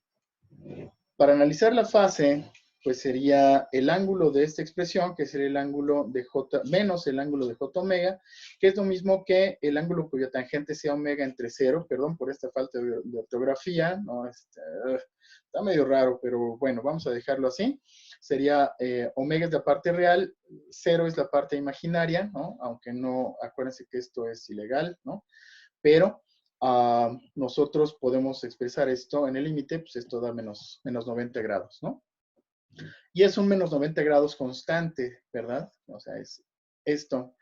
para analizar la fase, pues sería el ángulo de esta expresión, que sería el ángulo de J menos el ángulo de J omega, que es lo mismo que el ángulo cuya tangente sea omega entre 0, perdón por esta falta de ortografía, ¿no? Está medio raro, pero bueno, vamos a dejarlo así. Sería omega es la parte real, 0 es la parte imaginaria, ¿no? Aunque no, acuérdense que esto es ilegal, ¿no? Pero nosotros podemos expresar esto en el límite, pues esto da menos 90 grados, ¿no? Y es un menos 90 grados constante, ¿verdad? O sea, es esto,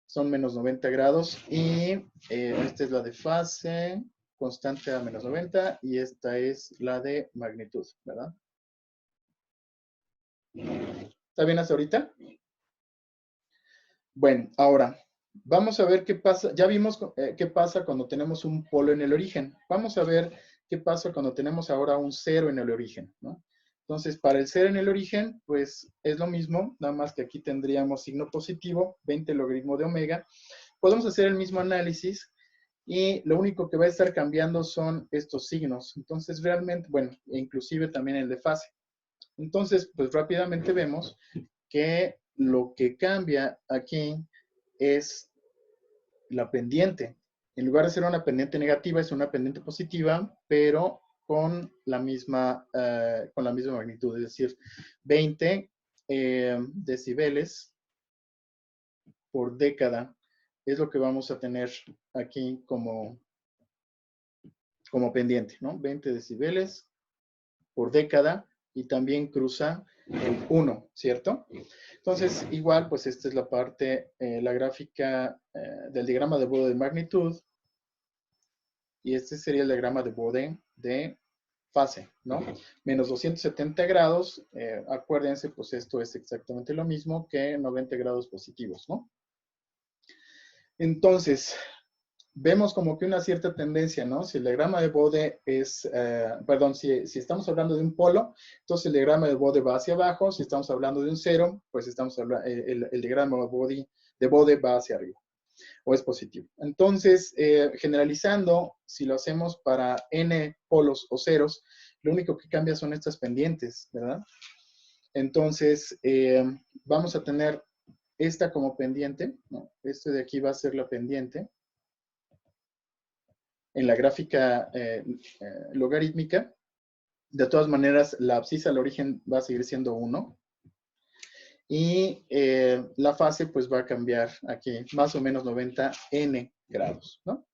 son menos 90 grados y esta es la de fase, constante a menos 90 y esta es la de magnitud, ¿verdad? ¿Está bien hasta ahorita? Bueno, ahora, vamos a ver qué pasa. Ya vimos qué pasa cuando tenemos un polo en el origen. Vamos a ver qué pasa cuando tenemos ahora un cero en el origen, ¿no? Entonces, para el cero en el origen, pues es lo mismo, nada más que aquí tendríamos signo positivo, 20 logaritmo de omega. Podemos hacer el mismo análisis y lo único que va a estar cambiando son estos signos. Entonces, realmente, bueno, inclusive también el de fase. Entonces, pues rápidamente vemos que lo que cambia aquí es la pendiente. En lugar de ser una pendiente negativa, es una pendiente positiva, pero con la misma magnitud, es decir, 20 decibeles por década es lo que vamos a tener aquí como como pendiente, ¿no? 20 decibeles por década y también cruza el 1, ¿cierto? Entonces, igual, pues esta es la parte, la gráfica del diagrama de bode de magnitud y este sería el diagrama de bode de fase, ¿no? Menos 270 grados, acuérdense, pues esto es exactamente lo mismo que 90 grados positivos, ¿no? Entonces, vemos como que una cierta tendencia, ¿no? Si el diagrama de Bode es, perdón, si estamos hablando de un polo, entonces el diagrama de Bode va hacia abajo. Si estamos hablando de un cero, pues estamos hablando, el diagrama de Bode va hacia arriba, o es positivo. Entonces, generalizando, si lo hacemos para n polos o ceros, lo único que cambia son estas pendientes, ¿verdad? Entonces, vamos a tener esta como pendiente, ¿no? Este de aquí va a ser la pendiente. En la gráfica logarítmica, de todas maneras, la abscisa al origen va a seguir siendo 1. Y la fase pues va a cambiar aquí más o menos 90 n grados, ¿no?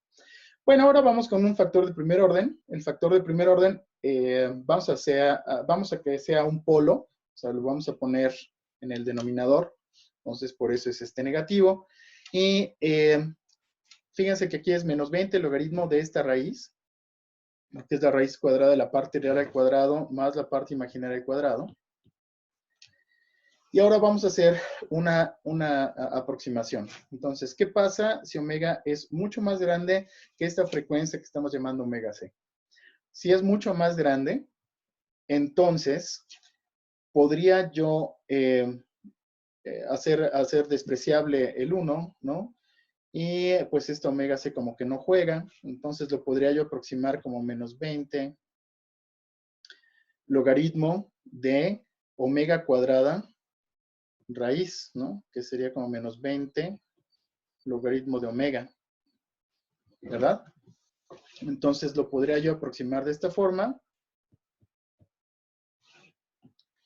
Bueno, ahora vamos con un factor de primer orden. El factor de primer orden vamos a que sea un polo, o sea, lo vamos a poner en el denominador. Entonces, por eso es este negativo. Y fíjense que aquí es menos 20 el logaritmo de esta raíz, que es la raíz cuadrada de la parte real al cuadrado más la parte imaginaria al cuadrado. Y ahora vamos a hacer una aproximación. Entonces, ¿qué pasa si omega es mucho más grande que esta frecuencia que estamos llamando omega c? Si es mucho más grande, entonces podría yo hacer despreciable el 1, ¿no? Y pues esta omega c como que no juega, entonces lo podría yo aproximar como menos 20 logaritmo de omega cuadrada raíz, ¿no? Que sería como menos 20 logaritmo de omega, ¿verdad? Entonces lo podría yo aproximar de esta forma,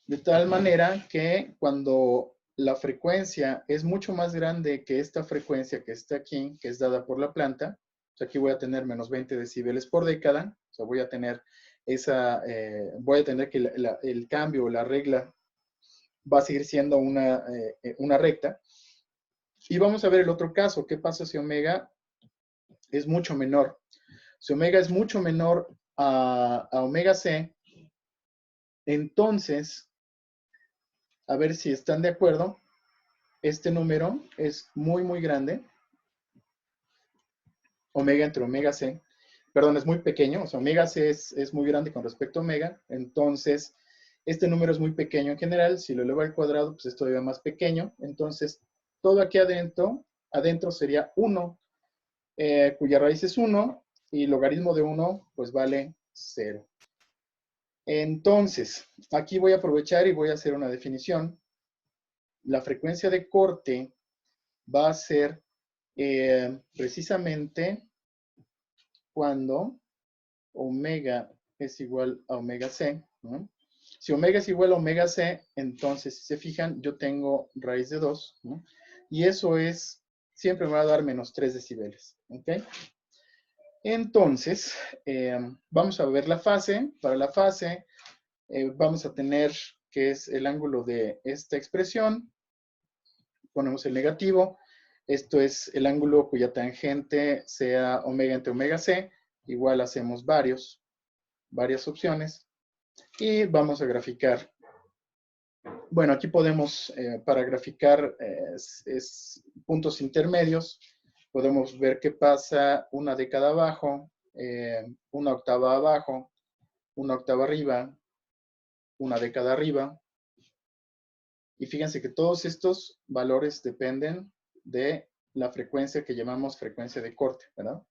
de tal manera que cuando la frecuencia es mucho más grande que esta frecuencia que está aquí, que es dada por la planta, o sea, aquí voy a tener menos 20 decibeles por década, o sea, voy a tener que el cambio o la regla va a seguir siendo una recta. Y vamos a ver el otro caso. ¿Qué pasa si omega es mucho menor? Si omega es mucho menor a omega c, entonces, a ver si están de acuerdo, este número es muy, muy grande. Omega entre omega c. Perdón, es muy pequeño. O sea, omega c es muy grande con respecto a omega. Entonces, este número es muy pequeño en general. Si lo elevo al cuadrado, pues es todavía más pequeño. Entonces, todo aquí adentro sería 1, cuya raíz es 1, y logaritmo de 1, pues vale 0. Entonces, aquí voy a aprovechar y voy a hacer una definición. La frecuencia de corte va a ser precisamente cuando omega es igual a omega c, ¿no? Si omega es igual a omega c, entonces, si se fijan, yo tengo raíz de 2, ¿no? Y eso siempre me va a dar menos 3 decibeles, ¿ok? Entonces, vamos a ver la fase. Para la fase, vamos a tener que es el ángulo de esta expresión. Ponemos el negativo. Esto es el ángulo cuya tangente sea omega entre omega c. Igual hacemos varias opciones. Y vamos a graficar. Bueno, aquí podemos, para graficar puntos intermedios, podemos ver qué pasa una década abajo, una octava abajo, una octava arriba, una década arriba. Y fíjense que todos estos valores dependen de la frecuencia que llamamos frecuencia de corte, ¿verdad?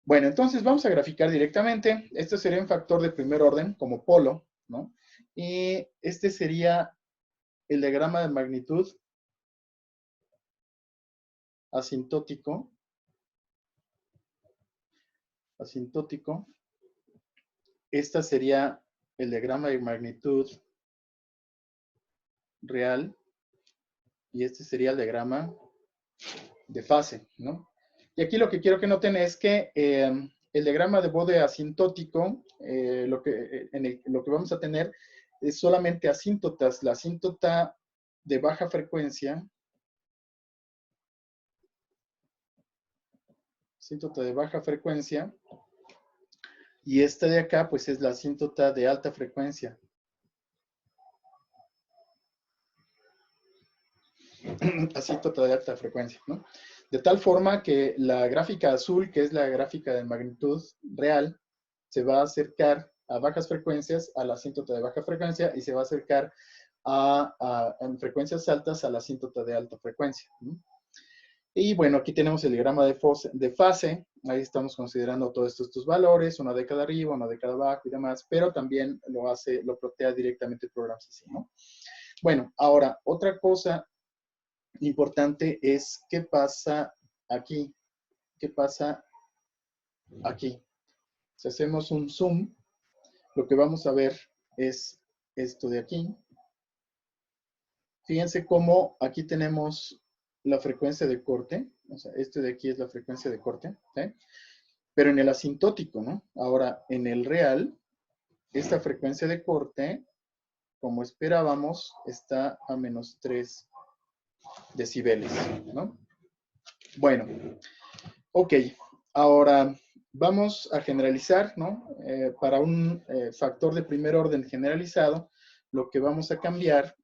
Bueno, entonces vamos a graficar directamente. Este sería un factor de primer orden como polo, ¿no? Y este sería el diagrama de magnitud asintótico. Esta sería el diagrama de magnitud real y este sería el diagrama de fase, ¿no? Y aquí lo que quiero que noten es que el diagrama de Bode asintótico, lo que vamos a tener es solamente asíntotas. La asíntota de baja frecuencia, y esta de acá, pues es la asíntota de alta frecuencia. Asíntota de alta frecuencia, ¿no? De tal forma que la gráfica azul, que es la gráfica de magnitud real, se va a acercar a bajas frecuencias a la asíntota de baja frecuencia y se va a acercar en frecuencias altas a la asíntota de alta frecuencia, ¿no? Y bueno, aquí tenemos el diagrama de fase. Ahí estamos considerando todos estos valores, una de cada arriba, una de cada abajo y demás, pero también lo plotea directamente el programa CC, ¿no? Bueno, ahora, otra cosa importante es qué pasa aquí. ¿Qué pasa aquí? Si hacemos un zoom, lo que vamos a ver es esto de aquí. Fíjense cómo aquí tenemos la frecuencia de corte. O sea, esto de aquí es la frecuencia de corte, ¿sí? Pero en el asintótico, ¿no? Ahora, en el real, esta frecuencia de corte, como esperábamos, está a menos 3 decibeles, ¿no? Bueno, ok. Ahora, vamos a generalizar, ¿no? Para un factor de primer orden generalizado, lo que vamos a cambiar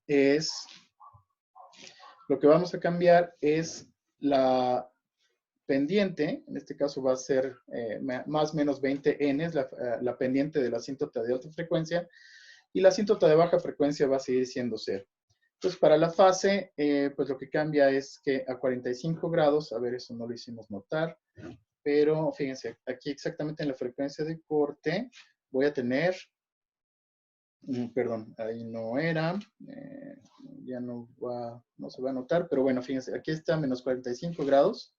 es la pendiente, en este caso va a ser más o menos 20 n, es la pendiente de la asíntota de alta frecuencia, y la asíntota de baja frecuencia va a seguir siendo 0. Entonces, para la fase, pues lo que cambia es que a 45 grados, a ver, eso no lo hicimos notar, pero fíjense, aquí exactamente en la frecuencia de corte voy a tener, perdón, ahí no era, ya no se va a notar, pero bueno, fíjense, aquí está menos 45 grados,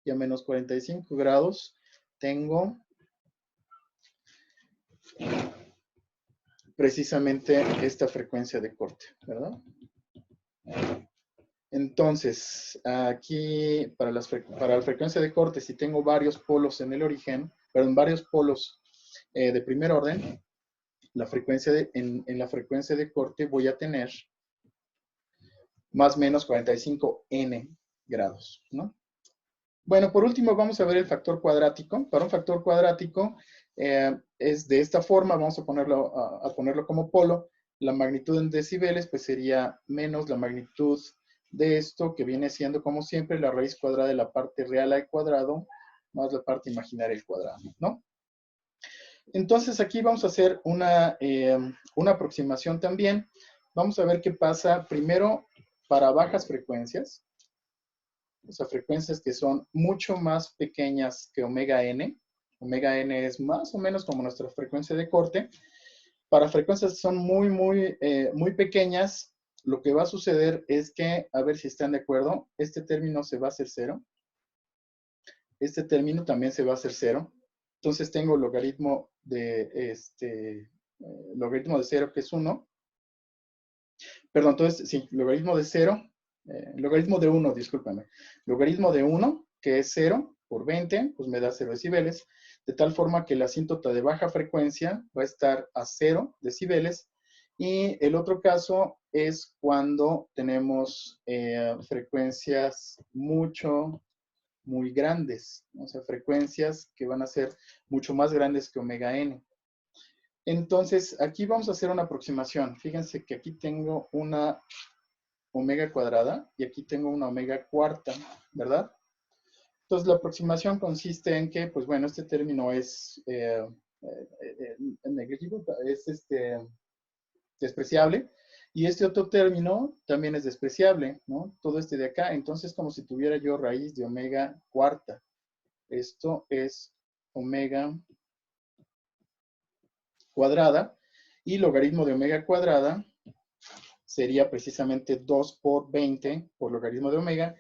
y a menos 45 grados tengo precisamente esta frecuencia de corte, ¿verdad? Entonces, aquí para la frecuencia de corte, si tengo varios polos en el origen, perdón, varios polos de primer orden, en la frecuencia de corte voy a tener más o menos 45 n grados, ¿no? Bueno, por último vamos a ver el factor cuadrático. Para un factor cuadrático es de esta forma, vamos a ponerlo como polo. La magnitud en decibeles pues sería menos la magnitud de esto, que viene siendo como siempre la raíz cuadrada de la parte real al cuadrado más la parte imaginaria al cuadrado, ¿no? Entonces aquí vamos a hacer una aproximación también. Vamos a ver qué pasa primero para bajas frecuencias. O sea, frecuencias que son mucho más pequeñas que omega n. Omega n es más o menos como nuestra frecuencia de corte. Para frecuencias que son muy pequeñas, lo que va a suceder es que, a ver si están de acuerdo, este término se va a hacer 0. Este término también se va a hacer 0. Entonces tengo logaritmo de 0 que es 1. Perdón, entonces, sí, logaritmo de 0. Logaritmo de 1, discúlpame. Logaritmo de 1, que es 0 por 20, pues me da 0 decibeles. De tal forma que la asíntota de baja frecuencia va a estar a 0 decibeles. Y el otro caso es cuando tenemos frecuencias muy grandes. O sea, frecuencias que van a ser mucho más grandes que omega n. Entonces, aquí vamos a hacer una aproximación. Fíjense que aquí tengo una omega cuadrada y aquí tengo una omega cuarta, ¿verdad? Entonces, la aproximación consiste en que, pues bueno, este término es negligible, es despreciable, y este otro término también es despreciable, ¿no? Todo este de acá, entonces como si tuviera yo raíz de omega cuarta. Esto es omega cuadrada, y logaritmo de omega cuadrada sería precisamente 2 por 20 por logaritmo de omega,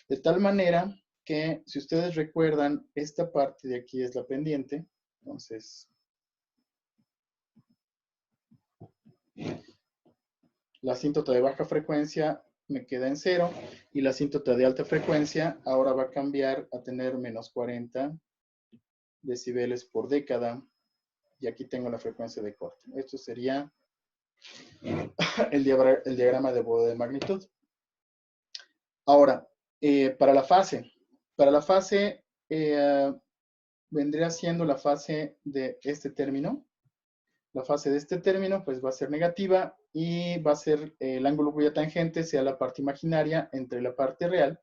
de tal manera que, si ustedes recuerdan, esta parte de aquí es la pendiente. Entonces, la asíntota de baja frecuencia me queda en 0, y la asíntota de alta frecuencia ahora va a cambiar a tener menos 40 decibeles por década, y aquí tengo la frecuencia de corte. Esto sería el diagrama de Bode de magnitud. Ahora, para la fase vendría siendo la fase de este término. La fase de este término pues va a ser negativa y va a ser el ángulo cuya tangente sea la parte imaginaria entre la parte real.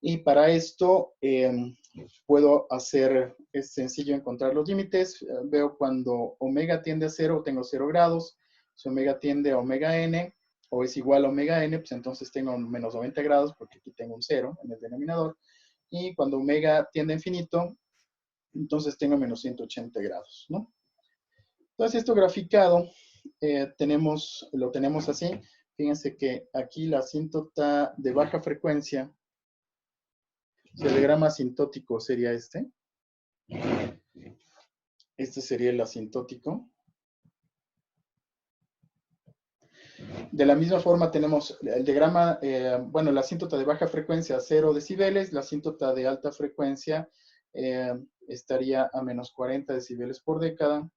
Y para esto puedo hacer, es sencillo encontrar los límites. Veo cuando omega tiende a 0, tengo 0 grados. Si omega tiende a omega n o es igual a omega n, pues entonces tengo menos 90 grados porque aquí tengo un 0 en el denominador. Y cuando omega tiende a infinito, entonces tengo menos 180 grados, ¿no? Entonces esto graficado lo tenemos así. Fíjense que aquí la asíntota de baja frecuencia, el diagrama asintótico sería este. Este sería el asintótico. De la misma forma tenemos el diagrama, bueno, la asíntota de baja frecuencia a 0 decibeles, la asíntota de alta frecuencia estaría a menos 40 decibeles por década.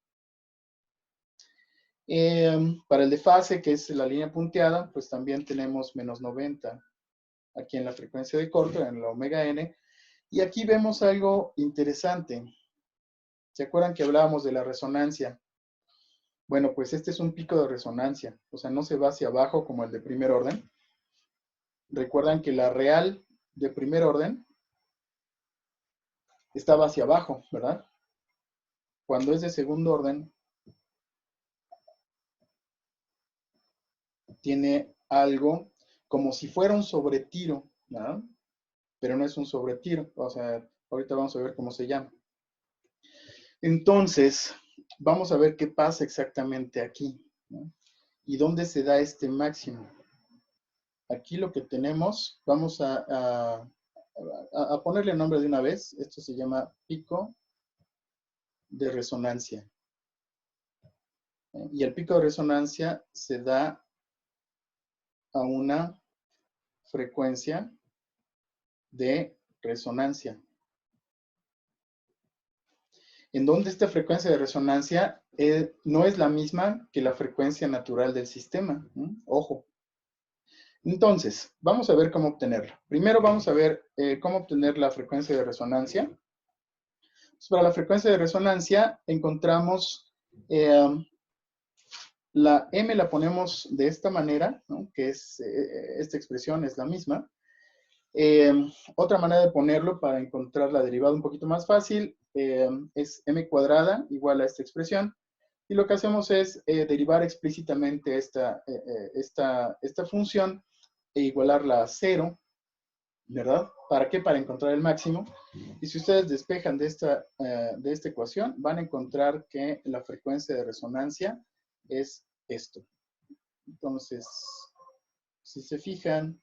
Para el de fase, que es la línea punteada, pues también tenemos menos 90 aquí en la frecuencia de corte, en la omega n. Y aquí vemos algo interesante. ¿Se acuerdan que hablábamos de la resonancia? Bueno, pues este es un pico de resonancia, o sea, no se va hacia abajo como el de primer orden. Recuerdan que la real de primer orden estaba hacia abajo, ¿verdad? Cuando es de segundo orden, tiene algo como si fuera un sobretiro, ¿verdad? Pero no es un sobretiro, o sea, ahorita vamos a ver cómo se llama. Entonces, vamos a ver qué pasa exactamente aquí, ¿no? ¿Y dónde se da este máximo? Aquí lo que tenemos, vamos a ponerle nombre de una vez. Esto se llama pico de resonancia. Y el pico de resonancia se da a una frecuencia de resonancia. En donde esta frecuencia de resonancia no es la misma que la frecuencia natural del sistema. Ojo. Entonces, vamos a ver cómo obtenerla. Primero vamos a ver cómo obtener la frecuencia de resonancia. Entonces, para la frecuencia de resonancia encontramos la M la ponemos de esta manera, ¿no? Que es, esta expresión es la misma. Otra manera de ponerlo para encontrar la derivada un poquito más fácil es m cuadrada igual a esta expresión. Y lo que hacemos es derivar explícitamente esta función e igualarla a 0, ¿verdad? ¿Para qué? Para encontrar el máximo. Y si ustedes despejan de esta ecuación, van a encontrar que la frecuencia de resonancia es esto. Entonces, si se fijan,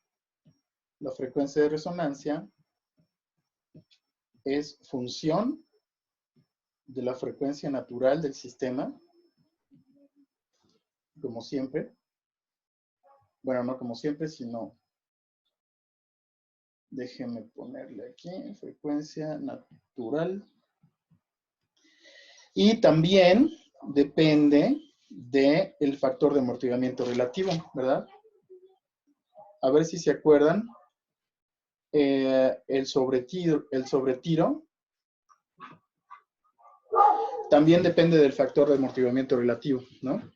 la frecuencia de resonancia es función de la frecuencia natural del sistema, como siempre. Bueno, no como siempre, sino, déjenme ponerle aquí, frecuencia natural. Y también depende del factor de amortiguamiento relativo, ¿verdad? A ver si se acuerdan. El sobretiro también depende del factor de amortiguamiento relativo, ¿no?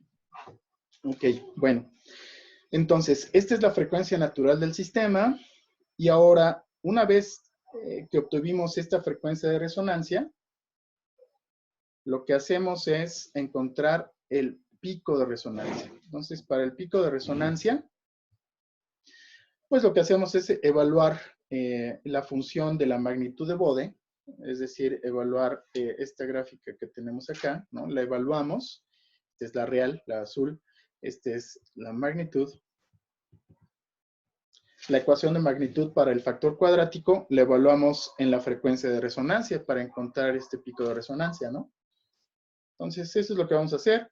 Ok, bueno. Entonces, esta es la frecuencia natural del sistema. Y ahora, una vez que obtuvimos esta frecuencia de resonancia, lo que hacemos es encontrar el pico de resonancia. Entonces, para el pico de resonancia, pues lo que hacemos es evaluar la función de la magnitud de Bode, es decir, evaluar esta gráfica que tenemos acá, ¿no? La evaluamos, esta es la real, la azul, esta es la magnitud. La ecuación de magnitud para el factor cuadrático la evaluamos en la frecuencia de resonancia para encontrar este pico de resonancia, ¿no? Entonces, eso es lo que vamos a hacer.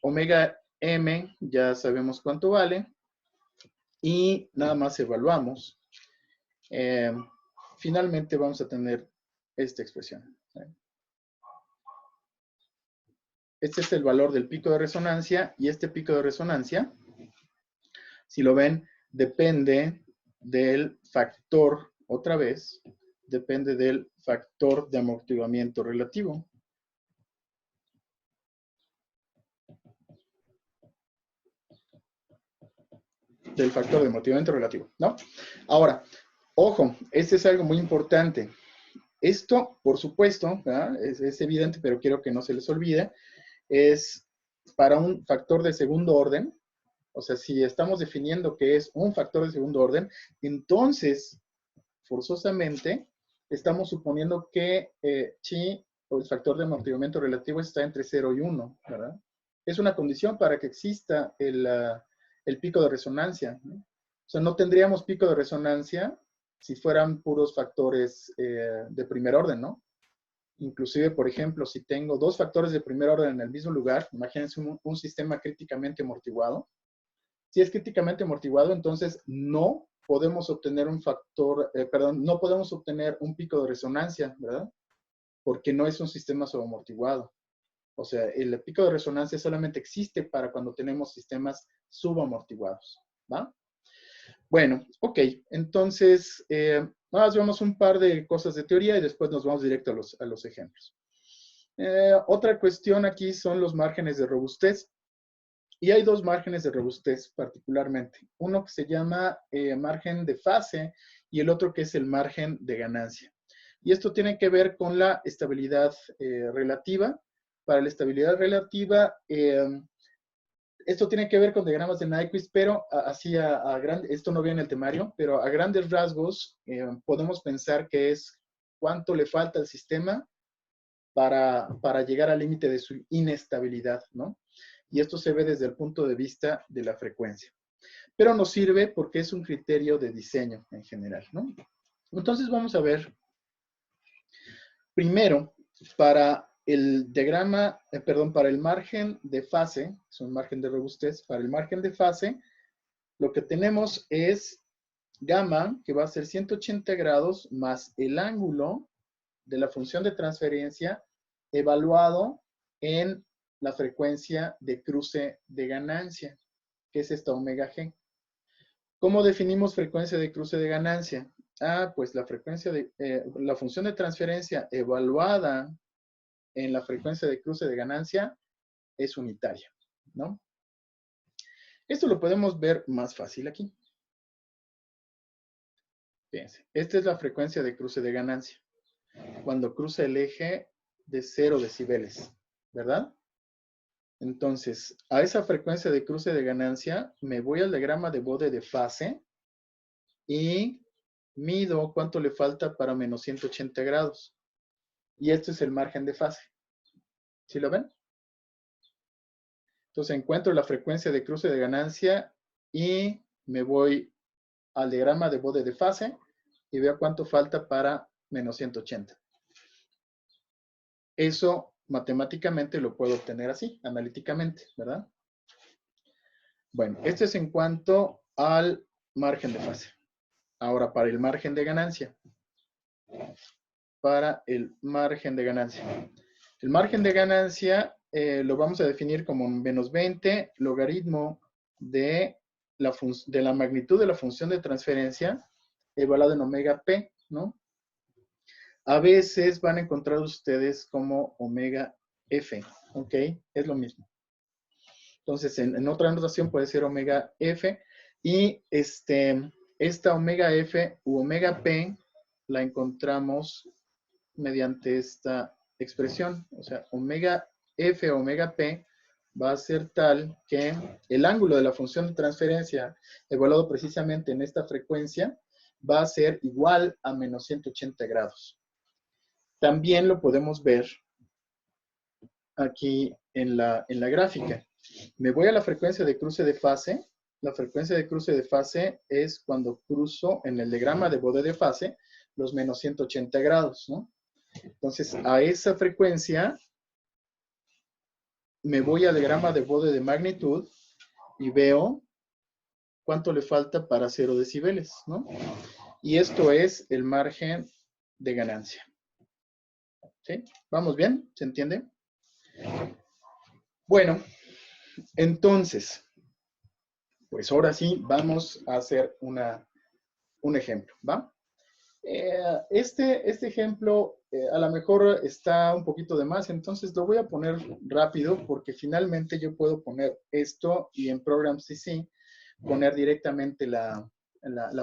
Omega m, ya sabemos cuánto vale. y nada más evaluamos, finalmente vamos a tener esta expresión. Este es el valor del pico de resonancia y este pico de resonancia, si lo ven, depende del factor, otra vez, depende del factor de amortiguamiento relativo. Del factor de amortiguamiento relativo, ¿no? Ahora, ojo, este es algo muy importante. Esto, por supuesto, es evidente, pero quiero que no se les olvide, es para un factor de segundo orden. O sea, si estamos definiendo que es un factor de segundo orden, entonces, forzosamente, estamos suponiendo que chi, o el factor de amortiguamiento relativo, está entre 0 y 1, ¿verdad? Es una condición para que exista el pico de resonancia, ¿no? O sea, no tendríamos pico de resonancia si fueran puros factores de primer orden, ¿no? Inclusive, por ejemplo, si tengo dos factores de primer orden en el mismo lugar, imagínense un sistema críticamente amortiguado. Si es críticamente amortiguado, entonces no podemos obtener un factor, no podemos obtener un pico de resonancia, ¿verdad? Porque no es un sistema subamortiguado. O sea, el pico de resonancia solamente existe para cuando tenemos sistemas subamortiguados, ¿va? Bueno, ok, entonces, nada más vemos un par de cosas de teoría y después nos vamos directo a los ejemplos. Otra cuestión aquí son los márgenes de robustez. Y hay dos márgenes de robustez particularmente. Uno que se llama margen de fase y el otro que es el margen de ganancia. Y esto tiene que ver con la estabilidad relativa. Para la estabilidad relativa, esto tiene que ver con diagramas de Nyquist, pero esto no viene en el temario, pero a grandes rasgos podemos pensar que es cuánto le falta al sistema para llegar al límite de su inestabilidad, ¿no? Y esto se ve desde el punto de vista de la frecuencia. Pero nos sirve porque es un criterio de diseño en general, ¿no? Entonces vamos a ver, primero, para el diagrama, para el margen de fase, es un margen de robustez, para el margen de fase, lo que tenemos es gamma, que va a ser 180 grados, más el ángulo de la función de transferencia evaluado en la frecuencia de cruce de ganancia, que es esta omega g. ¿Cómo definimos frecuencia de cruce de ganancia? Pues la la función de transferencia evaluada en la frecuencia de cruce de ganancia es unitaria, ¿no? Esto lo podemos ver más fácil aquí. Fíjense, esta es la frecuencia de cruce de ganancia cuando cruza el eje de 0 decibeles, ¿verdad? Entonces, a esa frecuencia de cruce de ganancia, me voy al diagrama de Bode de fase y mido cuánto le falta para menos 180 grados. Y esto es el margen de fase. ¿Sí lo ven? Entonces, encuentro la frecuencia de cruce de ganancia y me voy al diagrama de Bode de fase y veo cuánto falta para menos 180. Eso matemáticamente lo puedo obtener así, analíticamente, ¿verdad? Bueno, esto es en cuanto al margen de fase. Ahora, para el margen de ganancia. Para el margen de ganancia. El margen de ganancia lo vamos a definir como menos 20 logaritmo de la magnitud de la función de transferencia evaluada en omega p, ¿no? A veces van a encontrar ustedes como omega f, ¿ok? Es lo mismo. Entonces, en otra notación puede ser omega f y esta omega f u omega p la encontramos mediante esta expresión. O sea, omega f o omega p va a ser tal que el ángulo de la función de transferencia evaluado precisamente en esta frecuencia va a ser igual a menos 180 grados. También lo podemos ver aquí en la gráfica. Me voy a la frecuencia de cruce de fase. La frecuencia de cruce de fase es cuando cruzo en el diagrama de Bode de fase los menos 180 grados, ¿no? Entonces, a esa frecuencia me voy al diagrama de Bode de magnitud y veo cuánto le falta para 0 decibeles, ¿no? Y esto es el margen de ganancia. ¿Sí? ¿Vamos bien? ¿Se entiende? Bueno, entonces, pues ahora sí vamos a hacer un ejemplo, ¿va? Este ejemplo a lo mejor está un poquito de más, entonces lo voy a poner rápido porque finalmente yo puedo poner esto y en Program CC poner directamente la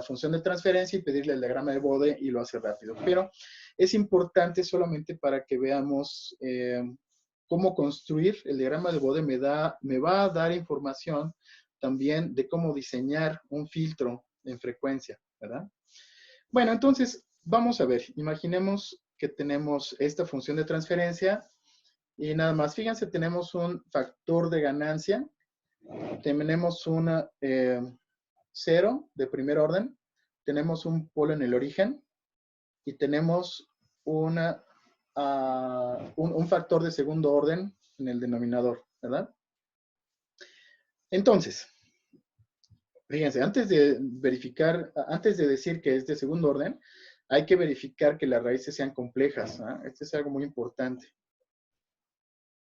función de transferencia y pedirle el diagrama de Bode y lo hace rápido. Pero es importante solamente para que veamos cómo construir el diagrama de Bode. Me va a dar información también de cómo diseñar un filtro en frecuencia, ¿verdad? Bueno, entonces, vamos a ver. Imaginemos que tenemos esta función de transferencia y nada más. Fíjense, tenemos un factor de ganancia. Tenemos una 0 de primer orden. Tenemos un polo en el origen. Y tenemos un factor de segundo orden en el denominador, ¿verdad? Entonces, fíjense, antes de verificar, antes de decir que es de segundo orden, hay que verificar que las raíces sean complejas, ¿eh? Esto es algo muy importante.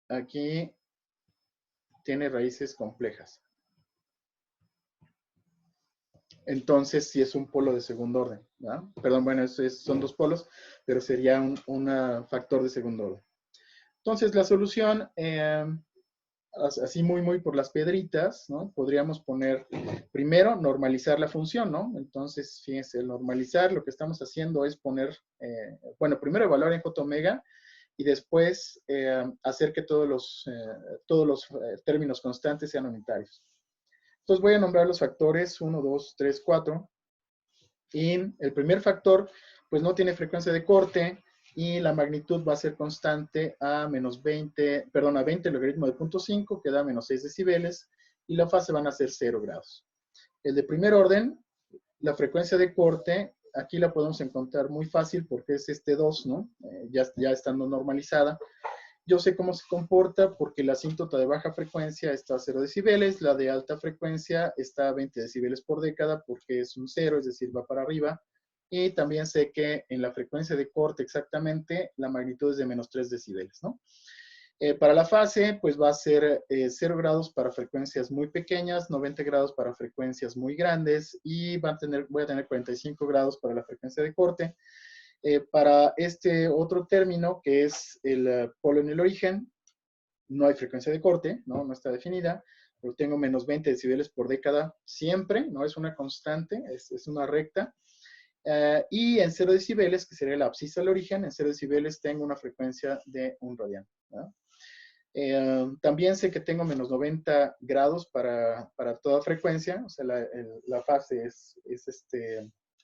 Aquí tiene raíces complejas. Entonces, sí es un polo de segundo orden, ¿no? Perdón, bueno, son dos polos, pero sería un factor de segundo orden. Entonces, la solución, así muy por las piedritas, ¿no? Podríamos poner, primero, normalizar la función, ¿no? Entonces, fíjense, el normalizar, lo que estamos haciendo es poner, bueno, primero evaluar en J omega y después hacer que todos los términos constantes sean unitarios. Entonces voy a nombrar los factores 1, 2, 3, 4. Y el primer factor, pues no tiene frecuencia de corte y la magnitud va a ser constante a menos 20, perdón, a 20 logaritmo de 0.5, que da menos 6 decibeles, y la fase van a ser 0 grados. El de primer orden, la frecuencia de corte, aquí la podemos encontrar muy fácil porque es este 2, ¿no? Ya estando normalizada. Yo sé cómo se comporta porque la asíntota de baja frecuencia está a 0 decibeles, la de alta frecuencia está a 20 decibeles por década porque es un 0, es decir, va para arriba. Y también sé que en la frecuencia de corte exactamente la magnitud es de menos 3 decibeles, ¿no? Para la fase, pues va a ser 0 grados para frecuencias muy pequeñas, 90 grados para frecuencias muy grandes y voy a tener 45 grados para la frecuencia de corte. Para este otro término, que es el polo en el origen, no hay frecuencia de corte, ¿no? No está definida, pero tengo menos 20 decibeles por década siempre, ¿no? Es una constante, es una recta. Y en 0 decibeles, que sería la abscisa del origen, en 0 decibeles tengo una frecuencia de 1 radián, ¿no? También sé que tengo menos 90 grados para toda frecuencia, o sea, la fase es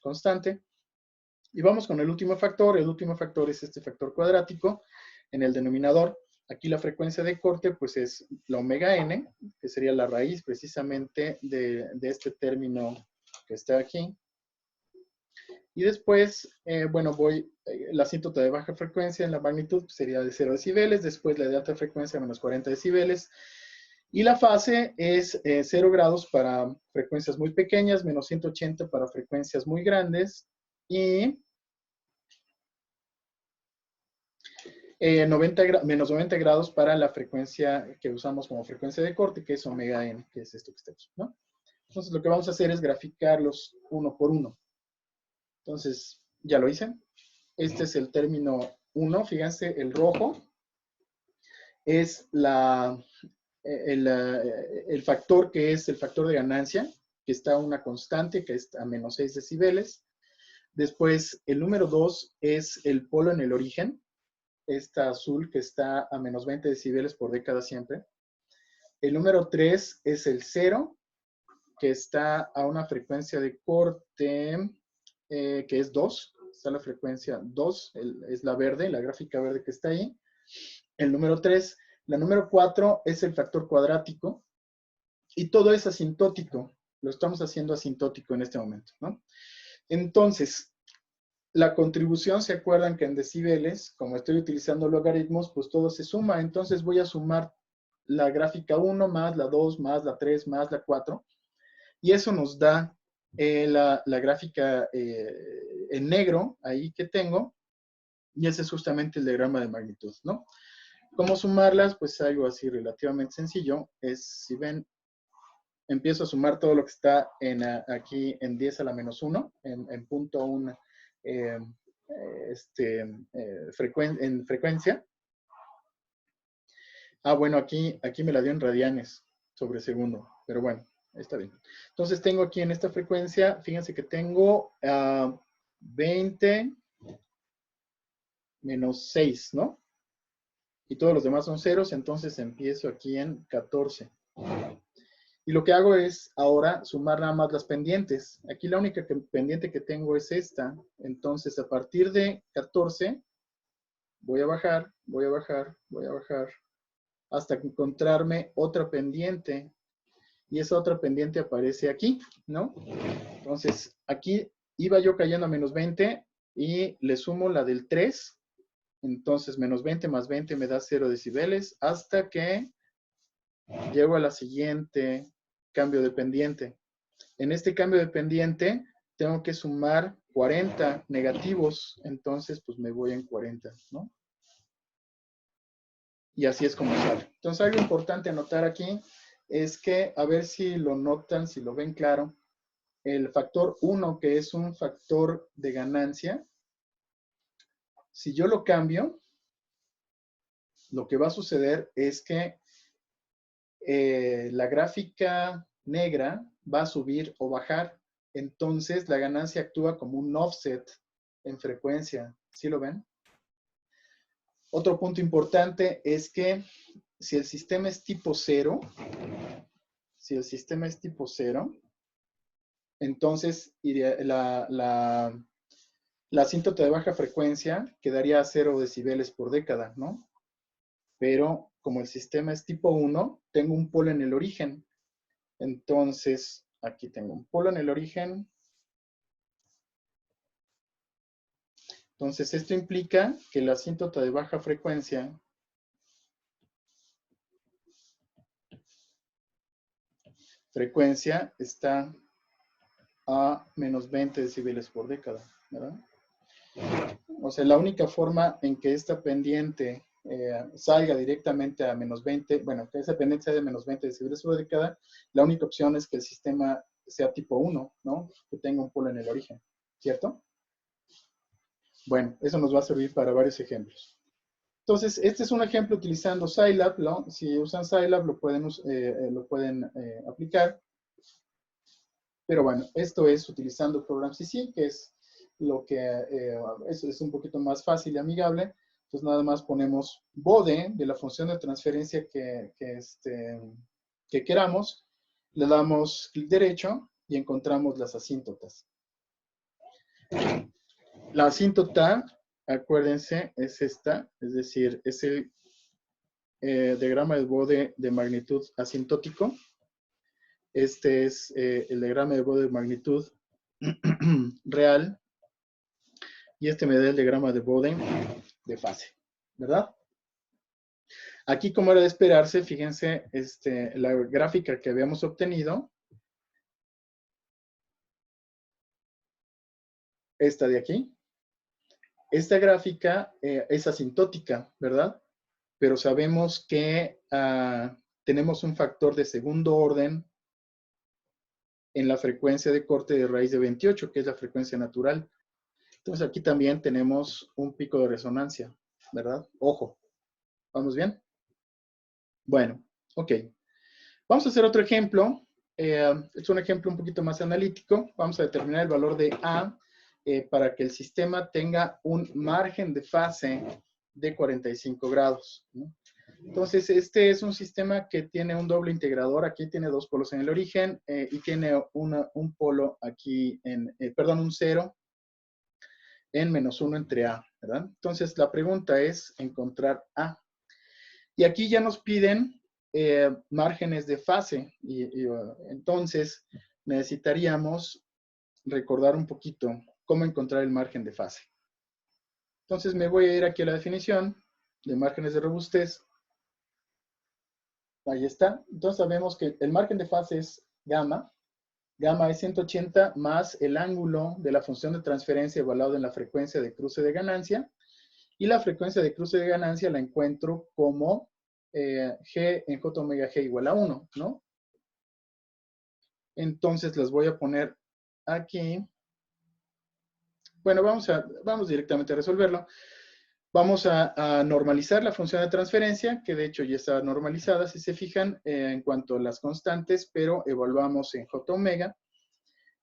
constante. Y vamos con el último factor. El último factor es este factor cuadrático en el denominador. Aquí la frecuencia de corte pues es la omega n, que sería la raíz precisamente de este término que está aquí. Y después, bueno, la asíntota de baja frecuencia en la magnitud pues, sería de 0 decibeles, después la de alta frecuencia menos 40 decibeles. Y la fase es 0 grados para frecuencias muy pequeñas, menos 180 para frecuencias muy grandes, y menos 90 grados para la frecuencia que usamos como frecuencia de corte, que es omega n, que es esto que está aquí, ¿no? Entonces, lo que vamos a hacer es graficarlos uno por uno. Entonces, ya lo hice. Este es el término 1. Fíjense, el rojo es el factor que es el factor de ganancia, que está a una constante, que es a menos 6 decibeles. Después, el número 2 es el polo en el origen, esta azul que está a menos 20 decibeles por década siempre. El número 3 es el 0, que está a una frecuencia de corte que es 2. Está la frecuencia 2, es la verde, la gráfica verde que está ahí. El número 3. La número 4 es el factor cuadrático. Y todo es asintótico. Lo estamos haciendo asintótico en este momento, ¿no? Entonces, la contribución, ¿se acuerdan que en decibeles, como estoy utilizando logaritmos, pues todo se suma? Entonces voy a sumar la gráfica 1 más la 2 más la 3 más la 4. Y eso nos da la gráfica en negro ahí que tengo. Y ese es justamente el diagrama de magnitud, ¿no? ¿Cómo sumarlas? Pues algo así relativamente sencillo. Es, si ven, empiezo a sumar todo lo que está aquí en 10 a la menos 1, en punto 1, en frecuencia. Ah, bueno, aquí me la dio en radianes sobre segundo, pero bueno, está bien. Entonces tengo aquí en esta frecuencia, fíjense que tengo 20 menos 6, ¿no? Y todos los demás son ceros, entonces empiezo aquí en 14. Y lo que hago es ahora sumar nada más las pendientes. Aquí la única pendiente que tengo es esta. Entonces a partir de 14 voy a bajar, voy a bajar, voy a bajar, hasta encontrarme otra pendiente. Y esa otra pendiente aparece aquí, ¿no? Entonces aquí iba yo cayendo a menos 20 y le sumo la del 3. Entonces menos 20 más 20 me da 0 decibeles hasta que llego a la siguiente cambio de pendiente. En este cambio de pendiente tengo que sumar 40 negativos, entonces pues me voy en 40, ¿no? Y así es como sale. Entonces algo importante anotar aquí es que, a ver si lo notan, si lo ven claro, el factor 1, que es un factor de ganancia, si yo lo cambio, lo que va a suceder es que la gráfica negra va a subir o bajar. Entonces la ganancia actúa como un offset en frecuencia. ¿Sí lo ven? Otro punto importante es que si el sistema es tipo 0, entonces la asíntota de baja frecuencia quedaría a 0 decibeles por década, ¿no? Pero como el sistema es tipo 1, tengo un polo en el origen. Entonces, aquí tengo un polo en el origen. Entonces, esto implica que la asíntota de baja frecuencia está a menos 20 decibeles por década, ¿verdad? O sea, la única forma en que esta pendiente salga directamente a menos 20, bueno, que esa pendiente sea de menos 20 decibeles por década, la única opción es que el sistema sea tipo 1, ¿no? Que tenga un polo en el origen, ¿cierto? Bueno, eso nos va a servir para varios ejemplos. Entonces, este es un ejemplo utilizando Scilab, ¿no? Si usan Scilab lo pueden aplicar. Pero bueno, esto es utilizando Program CC, que es lo que es un poquito más fácil y amigable. Entonces nada más ponemos bode de la función de transferencia que queramos, le damos clic derecho y encontramos las asíntotas. La asíntota, acuérdense, es esta, es decir, es el diagrama de bode de magnitud asintótico. Este es el diagrama de bode de magnitud real. Y este me da el diagrama de bode de fase, ¿verdad? Aquí, como era de esperarse, fíjense, la gráfica que habíamos obtenido, esta de aquí, esta gráfica es asintótica, ¿verdad? Pero sabemos que tenemos un factor de segundo orden en la frecuencia de corte de raíz de 28, que es la frecuencia natural. Entonces aquí también tenemos un pico de resonancia, ¿verdad? Ojo, ¿vamos bien? Bueno, ok. Vamos a hacer otro ejemplo. Es un ejemplo un poquito más analítico. Vamos a determinar el valor de A para que el sistema tenga un margen de fase de 45 grados, ¿no? Entonces, este es un sistema que tiene un doble integrador. Aquí tiene dos polos en el origen y tiene un polo aquí un 0 en menos 1 entre A, ¿verdad? Entonces, la pregunta es encontrar A. Y aquí ya nos piden márgenes de fase. Entonces, necesitaríamos recordar un poquito cómo encontrar el margen de fase. Entonces, me voy a ir aquí a la definición de márgenes de robustez. Ahí está. Entonces, sabemos que el margen de fase es gamma. Gamma es 180 más el ángulo de la función de transferencia evaluado en la frecuencia de cruce de ganancia. Y la frecuencia de cruce de ganancia la encuentro como G en J omega G igual a 1, ¿no? Entonces las voy a poner aquí. Bueno, vamos directamente a resolverlo. Vamos a normalizar la función de transferencia, que de hecho ya está normalizada, si se fijan, en cuanto a las constantes, pero evaluamos en J omega.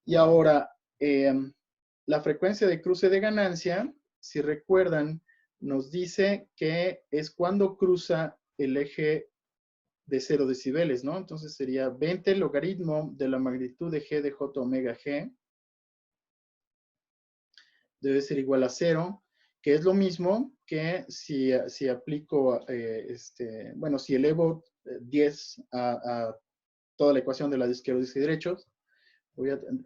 Y ahora, la frecuencia de cruce de ganancia, si recuerdan, nos dice que es cuando cruza el eje de 0 decibeles, ¿no? Entonces sería 20 logaritmo de la magnitud de G de J omega G. Debe ser igual a 0, que es lo mismo que si aplico, bueno, si elevo 10 a toda la ecuación de lado izquierdo y derecho,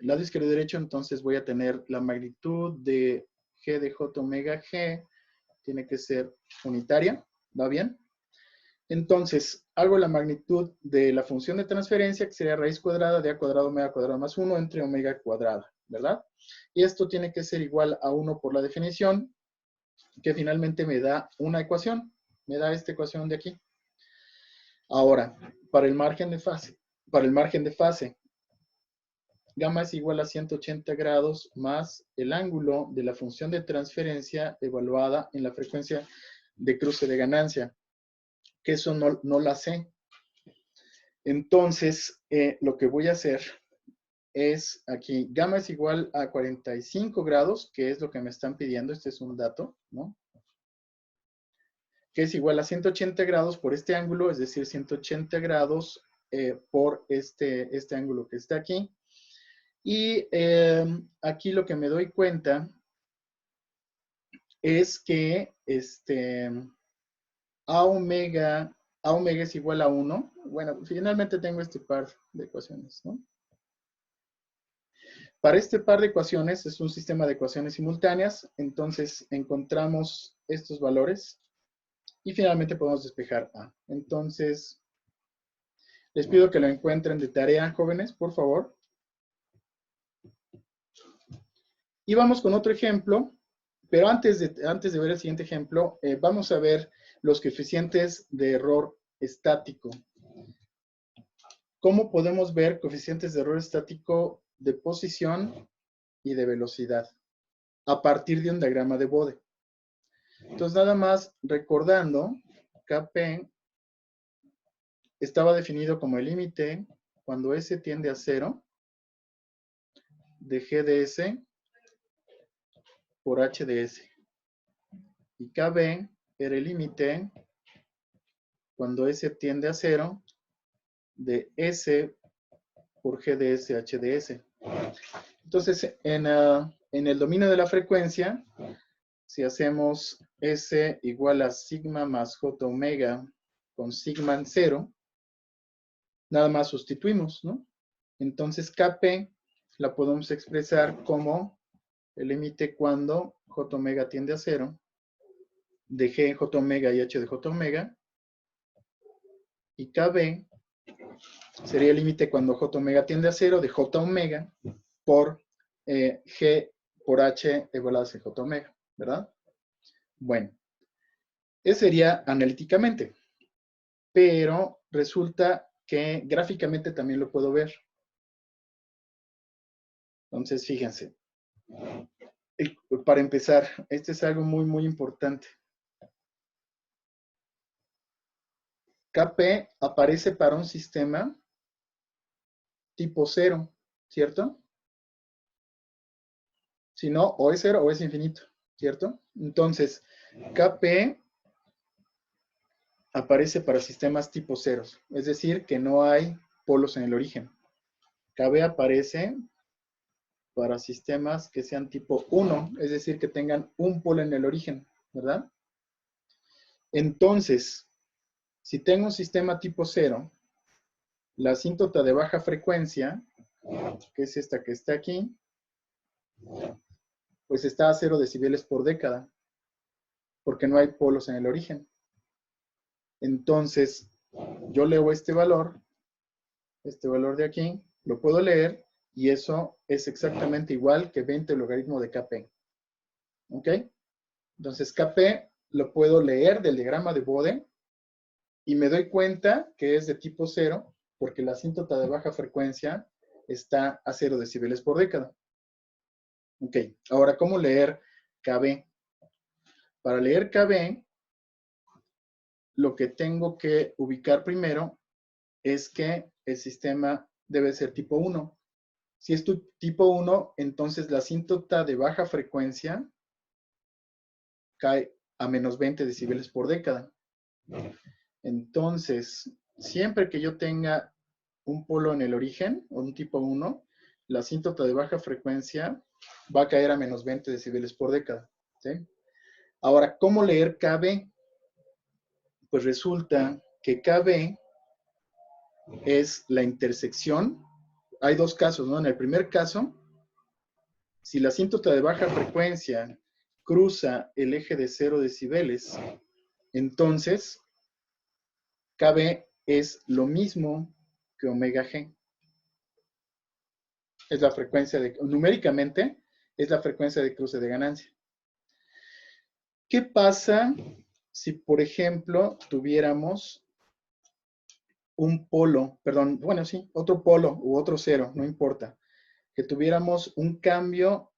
lado izquierdo y derecho, entonces voy a tener la magnitud de G de J omega G, tiene que ser unitaria, ¿va bien? Entonces, hago la magnitud de la función de transferencia, que sería raíz cuadrada de a cuadrado omega cuadrado más 1 entre omega cuadrada, ¿verdad? Y esto tiene que ser igual a 1 por la definición, que finalmente me da una ecuación. Me da esta ecuación de aquí. Ahora, para el margen de fase, gamma es igual a 180 grados más el ángulo de la función de transferencia evaluada en la frecuencia de cruce de ganancia, que eso no la sé. Entonces, lo que voy a hacer es aquí, gamma es igual a 45 grados, que es lo que me están pidiendo, este es un dato, ¿no? Que es igual a 180 grados por este ángulo, es decir, 180 grados por este ángulo que está aquí. Y aquí lo que me doy cuenta es que A omega es igual a 1. Bueno, finalmente tengo este par de ecuaciones, ¿no? Para este par de ecuaciones es un sistema de ecuaciones simultáneas, entonces encontramos estos valores y finalmente podemos despejar A. Entonces, les pido que lo encuentren de tarea, jóvenes, por favor. Y vamos con otro ejemplo, pero antes de ver el siguiente ejemplo, vamos a ver los coeficientes de error estático. ¿Cómo podemos ver coeficientes de error estático de posición y de velocidad a partir de un diagrama de Bode? Entonces, nada más recordando, Kp estaba definido como el límite cuando S tiende a 0 de G de S por H de S. Y Kb era el límite cuando S tiende a 0 de S por G de S, H de S. Entonces, en el dominio de la frecuencia, si hacemos S igual a sigma más J omega con sigma en 0, nada más sustituimos, ¿no? Entonces, Kp la podemos expresar como el límite cuando J omega tiende a 0 de G J omega y H de J omega. Y Kb sería el límite cuando J omega tiende a 0 de J omega por G por H igual a J omega, ¿verdad? Bueno, eso sería analíticamente, pero resulta que gráficamente también lo puedo ver. Entonces, fíjense. Para empezar, este es algo muy, muy importante. Kp aparece para un sistema tipo 0, ¿cierto? Si no, o es 0 o es infinito, ¿cierto? Entonces, Kp aparece para sistemas tipo 0, es decir, que no hay polos en el origen. Kb aparece para sistemas que sean tipo 1, es decir, que tengan un polo en el origen, ¿verdad? Entonces, si tengo un sistema tipo 0, la asíntota de baja frecuencia, que es esta que está aquí, pues está a 0 decibeles por década, porque no hay polos en el origen. Entonces, yo leo este valor de aquí, lo puedo leer, y eso es exactamente igual que 20 logaritmo de Kp. ¿Ok? Entonces Kp lo puedo leer del diagrama de Bode y me doy cuenta que es de tipo 0 porque la asíntota de baja frecuencia está a 0 decibeles por década. Ok, ahora, ¿cómo leer Kb? Para leer Kb, lo que tengo que ubicar primero es que el sistema debe ser tipo 1. Si es tipo 1, entonces la asíntota de baja frecuencia cae a menos 20 decibeles por década. Entonces, siempre que yo tenga un polo en el origen, o un tipo 1, la asíntota de baja frecuencia va a caer a menos 20 decibeles por década. ¿Sí? Ahora, ¿cómo leer Kb? Pues resulta que Kb es la intersección. Hay dos casos, ¿no? En el primer caso, si la asíntota de baja frecuencia cruza el eje de 0 decibeles, entonces Kb es lo mismo que omega g. Es la frecuencia de, numéricamente, es la frecuencia de cruce de ganancia. ¿Qué pasa si, por ejemplo, tuviéramos un polo, perdón, bueno, sí, otro polo u otro cero, no importa, que tuviéramos un cambio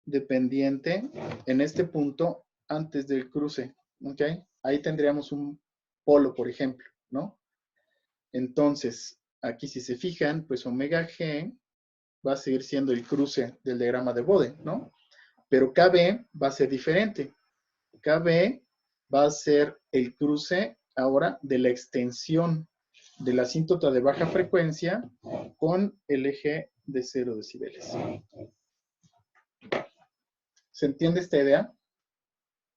dependiente en este punto antes del cruce, ¿ok? Ahí tendríamos un polo, por ejemplo, ¿no? Entonces, aquí si se fijan, pues omega g va a seguir siendo el cruce del diagrama de Bode, ¿no? Pero Kb va a ser diferente. Kb va a ser el cruce ahora de la extensión de la asíntota de baja frecuencia con el eje de 0 decibeles. ¿Se entiende esta idea?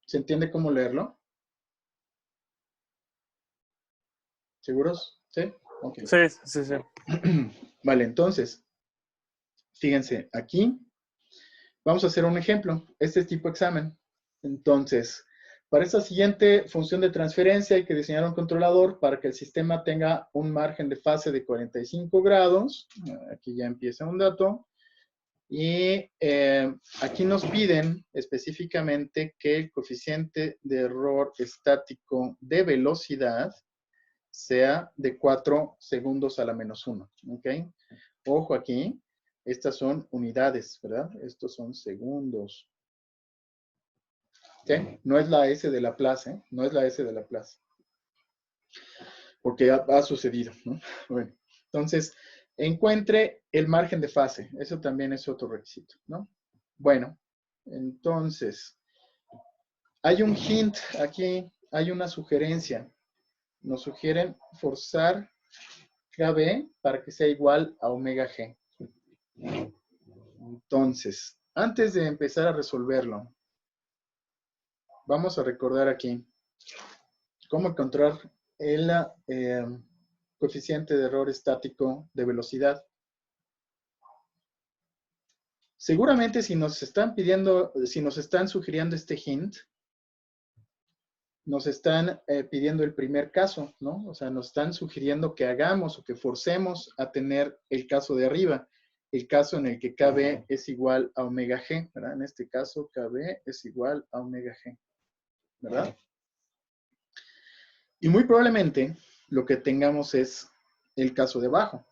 ¿Se entiende cómo leerlo? ¿Seguros? ¿Sí? Ok. Sí, sí, sí. Vale, entonces, fíjense, aquí vamos a hacer un ejemplo. Este es tipo examen. Entonces, para esta siguiente función de transferencia hay que diseñar un controlador para que el sistema tenga un margen de fase de 45 grados. Aquí ya empieza un dato. Y aquí nos piden específicamente que el coeficiente de error estático de velocidad sea de 4 segundos a la menos 1. ¿Ok? Ojo aquí, estas son unidades, ¿verdad? Estos son segundos. ¿Sí? No es la S de Laplace, ¿eh? No es la S de Laplace. Porque ha sucedido, ¿no? Bueno, entonces, encuentre el margen de fase. Eso también es otro requisito, ¿no? Bueno, entonces, hay un hint aquí, hay una sugerencia. Nos sugieren forzar Kb para que sea igual a omega g. Entonces, antes de empezar a resolverlo, vamos a recordar aquí cómo encontrar el coeficiente de error estático de velocidad. Seguramente si nos están pidiendo, si nos están sugiriendo este hint, nos están pidiendo el primer caso, ¿no? O sea, nos están sugiriendo que hagamos o que forcemos a tener el caso de arriba, el caso en el que Kb es igual a omega g, ¿verdad? En este caso, Kb es igual a omega g, ¿verdad? Y muy probablemente lo que tengamos es el caso de abajo,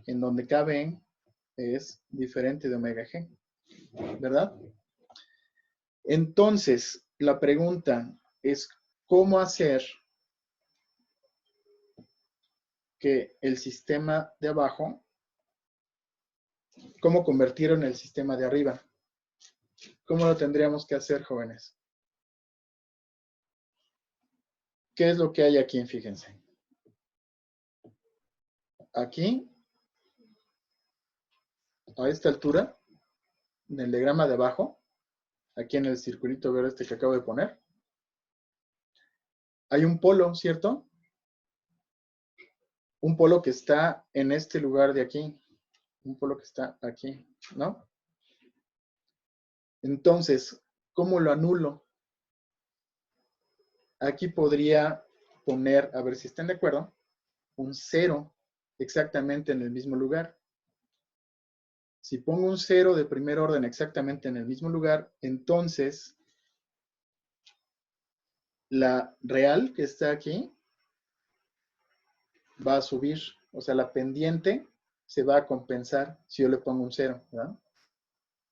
en donde Kb es diferente de omega g, ¿verdad? Entonces, la pregunta es, ¿cómo hacer que el sistema de abajo, cómo convertirlo en el sistema de arriba? ¿Cómo lo tendríamos que hacer, jóvenes? ¿Qué es lo que hay aquí? Fíjense. Aquí, a esta altura, en el diagrama de abajo, aquí en el circulito verde que acabo de poner, hay un polo, ¿cierto? Un polo que está en este lugar de aquí. Un polo que está aquí, ¿no? Entonces, ¿cómo lo anulo? Aquí podría poner, a ver si están de acuerdo, un 0 exactamente en el mismo lugar. Si pongo un 0 de primer orden exactamente en el mismo lugar, entonces la real que está aquí va a subir. O sea, la pendiente se va a compensar si yo le pongo un 0, ¿verdad?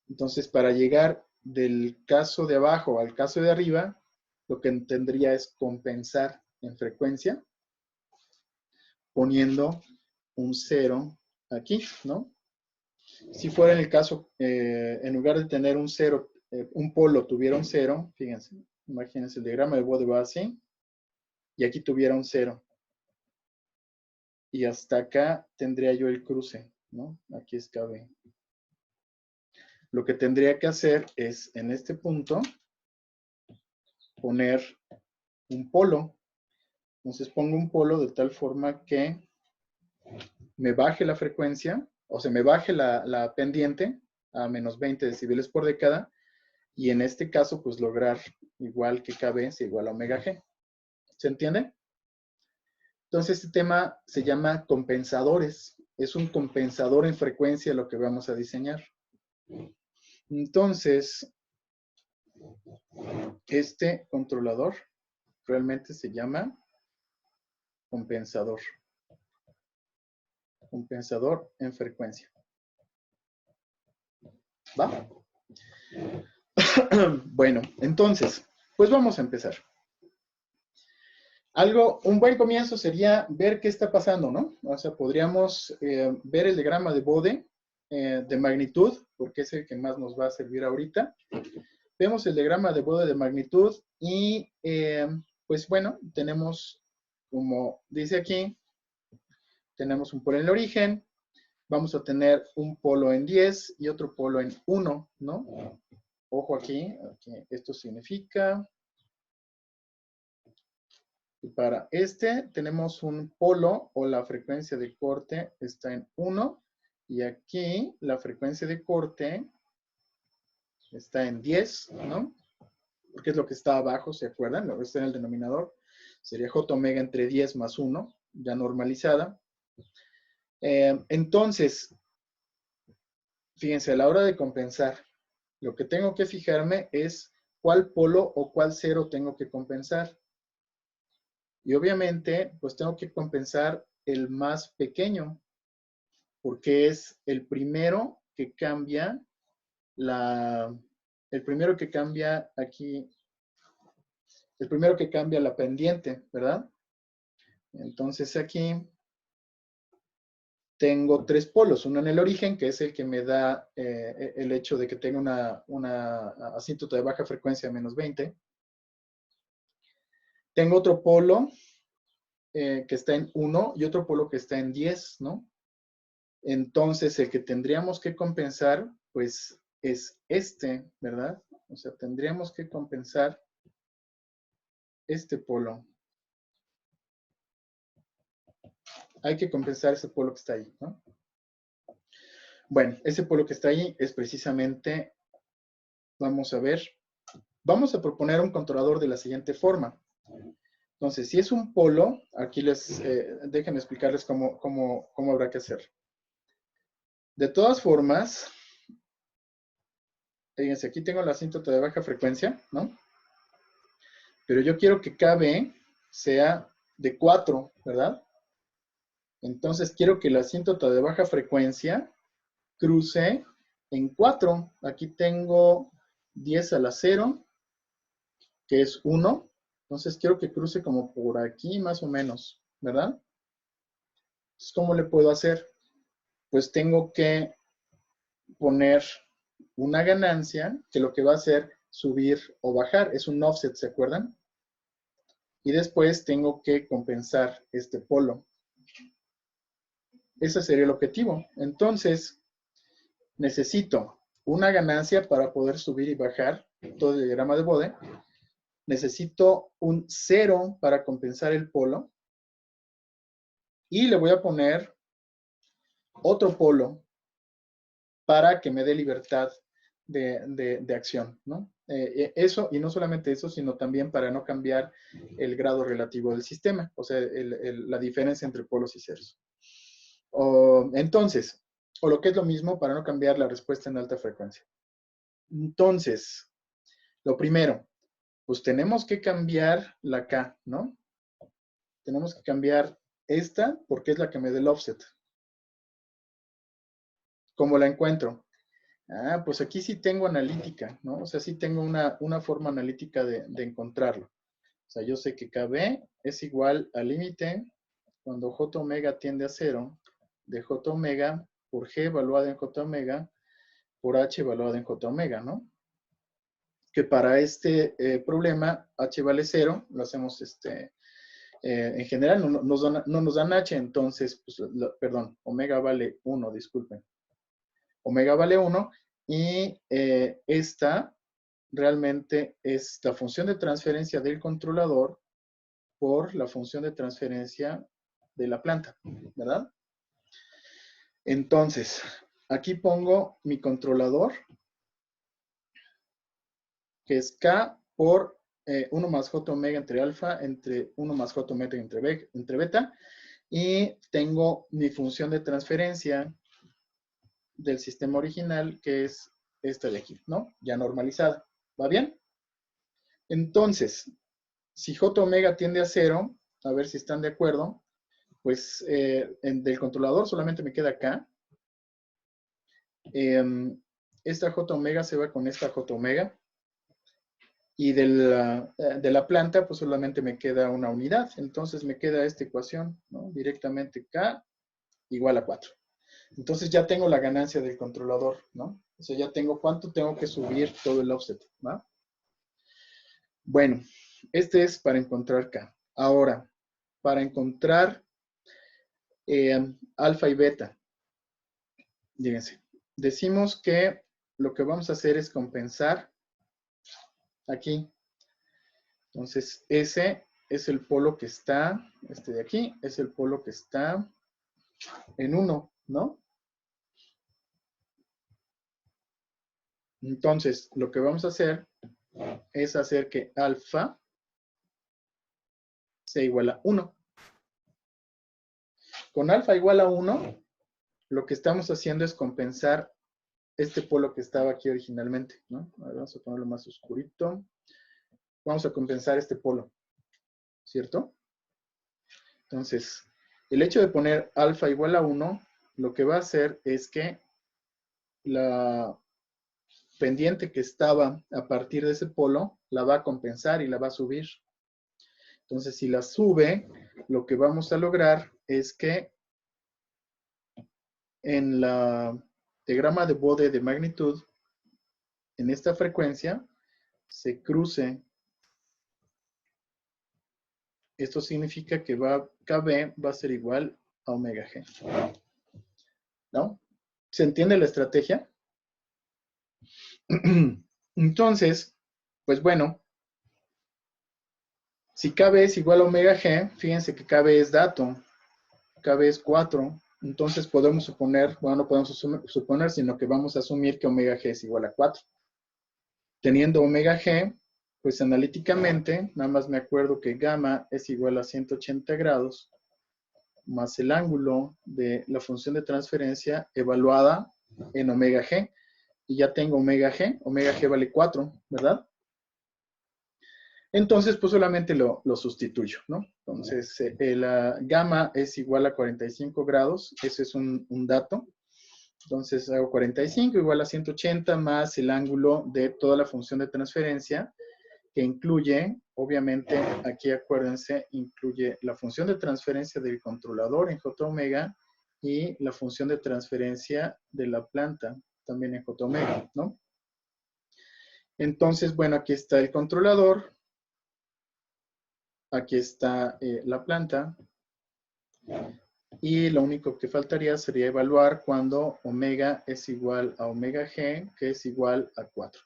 Entonces, para llegar del caso de abajo al caso de arriba, lo que tendría es compensar en frecuencia, poniendo un 0 aquí, ¿no? Si fuera en el caso, en lugar de tener un 0, un polo tuviera un 0, fíjense, imagínense, el diagrama de Bode va así, y aquí tuviera un 0. Y hasta acá tendría yo el cruce, ¿no? Aquí es KB. Lo que tendría que hacer es, en este punto, poner un polo. Entonces pongo un polo de tal forma que me baje la frecuencia, o sea, me baje la pendiente a menos 20 decibeles por década, y en este caso, pues lograr igual que KB es igual a omega G. ¿Se entiende? Entonces, este tema se llama compensadores. Es un compensador en frecuencia lo que vamos a diseñar. Entonces, este controlador realmente se llama compensador. Compensador en frecuencia. ¿Va? Bueno, entonces, pues vamos a empezar. Un buen comienzo sería ver qué está pasando, ¿no? O sea, podríamos ver el diagrama de Bode de magnitud, porque es el que más nos va a servir ahorita. Vemos el diagrama de Bode de magnitud y, pues bueno, tenemos, como dice aquí, tenemos un polo en el origen, vamos a tener un polo en 10 y otro polo en 1, ¿no? Ojo aquí, esto significa... Y para este tenemos un polo o la frecuencia de corte está en 1 y aquí la frecuencia de corte está en 10, ¿no? Porque es lo que está abajo, ¿se acuerdan? Lo que está en el denominador. Sería J omega entre 10 más 1, ya normalizada. Entonces, fíjense, a la hora de compensar, lo que tengo que fijarme es cuál polo o cuál cero tengo que compensar. Y obviamente, pues tengo que compensar el más pequeño, porque es el primero que cambia el primero que cambia aquí, el primero que cambia la pendiente, ¿verdad? Entonces aquí tengo tres polos, uno en el origen, que es el que me da el hecho de que tenga una asíntota de baja frecuencia menos 20. Tengo otro polo que está en 1 y otro polo que está en 10, ¿no? Entonces, el que tendríamos que compensar, pues, es este, ¿verdad? O sea, tendríamos que compensar este polo. Hay que compensar ese polo que está ahí, ¿no? Bueno, ese polo que está ahí es precisamente, vamos a ver, vamos a proponer un controlador de la siguiente forma. Entonces, si es un polo, aquí déjenme explicarles cómo habrá que hacer. De todas formas, fíjense, aquí tengo la asíntota de baja frecuencia, ¿no? Pero yo quiero que KB sea de 4, ¿verdad? Entonces quiero que la asíntota de baja frecuencia cruce en 4. Aquí tengo 10 a la 0, que es 1. Entonces quiero que cruce como por aquí más o menos, ¿verdad? Entonces, ¿cómo le puedo hacer? Pues tengo que poner una ganancia que lo que va a hacer subir o bajar. Es un offset, ¿se acuerdan? Y después tengo que compensar este polo. Ese sería el objetivo. Entonces, necesito una ganancia para poder subir y bajar todo el diagrama de Bode. Necesito un 0 para compensar el polo. Y le voy a poner otro polo para que me dé libertad de acción, ¿no? Eso, y no solamente eso, sino también para no cambiar el grado relativo del sistema, o sea, la diferencia entre polos y ceros. Entonces, O lo que es lo mismo para no cambiar la respuesta en alta frecuencia. Entonces, lo primero, pues tenemos que cambiar la K, ¿no? Tenemos que cambiar esta porque es la que me da el offset. ¿Cómo la encuentro? Ah, pues aquí sí tengo analítica, ¿no? O sea, sí tengo una forma analítica de encontrarlo. O sea, yo sé que KB es igual al límite cuando J omega tiende a 0 de J omega por G evaluada en J omega por H evaluada en J omega, ¿no? Que para este problema H vale 0, lo hacemos en general, no nos dan H, entonces, pues, perdón, omega vale 1, disculpen. Omega vale 1 y esta realmente es la función de transferencia del controlador por la función de transferencia de la planta, ¿verdad? Entonces, aquí pongo mi controlador, que es K por 1 más J omega entre alfa, entre 1 más J omega entre beta, y tengo mi función de transferencia del sistema original, que es esta de aquí, ¿no? Ya normalizada. ¿Va bien? Entonces, si J omega tiende a 0, a ver si están de acuerdo, pues del controlador solamente me queda acá. Esta J omega se va con esta J omega. Y de la planta, pues solamente me queda una unidad. Entonces me queda esta ecuación, ¿no? Directamente K igual a 4. Entonces ya tengo la ganancia del controlador, ¿no? O sea, ya tengo cuánto tengo que subir todo el offset, ¿va? Bueno, este es para encontrar K. Ahora, para encontrar alfa y beta, fíjense, decimos que lo que vamos a hacer es compensar aquí. Entonces, ese es el polo que está, este de aquí, es el polo que está en 1, ¿no? Entonces, lo que vamos a hacer es hacer que alfa sea igual a 1. Con alfa igual a 1, lo que estamos haciendo es compensar este polo que estaba aquí originalmente, ¿no? A ver, vamos a ponerlo más oscurito. Vamos a compensar este polo, ¿cierto? Entonces, el hecho de poner alfa igual a 1, lo que va a hacer es que la pendiente que estaba a partir de ese polo la va a compensar y la va a subir. Entonces, si la sube, lo que vamos a lograr es que en la diagrama de Bode de magnitud, en esta frecuencia, se cruce. Esto significa que KB va a ser igual a omega G. ¿No? ¿Se entiende la estrategia? Entonces, pues bueno, si KB es igual a omega G, fíjense que KB es dato, KB es 4, entonces podemos suponer, bueno, no podemos suponer, sino que vamos a asumir que omega G es igual a 4. Teniendo omega G, pues analíticamente, nada más me acuerdo que gamma es igual a 180 grados más el ángulo de la función de transferencia evaluada en omega G. Y ya tengo omega G vale 4, ¿verdad? Entonces, pues solamente lo sustituyo, ¿no? Entonces, la gamma es igual a 45 grados, ese es un dato. Entonces, hago 45 igual a 180 más el ángulo de toda la función de transferencia, que incluye, obviamente, aquí acuérdense, incluye la función de transferencia del controlador en J omega y la función de transferencia de la planta también en J omega, ¿no? Entonces, bueno, aquí está el controlador, aquí está la planta, y lo único que faltaría sería evaluar cuando omega es igual a omega G, que es igual a 4.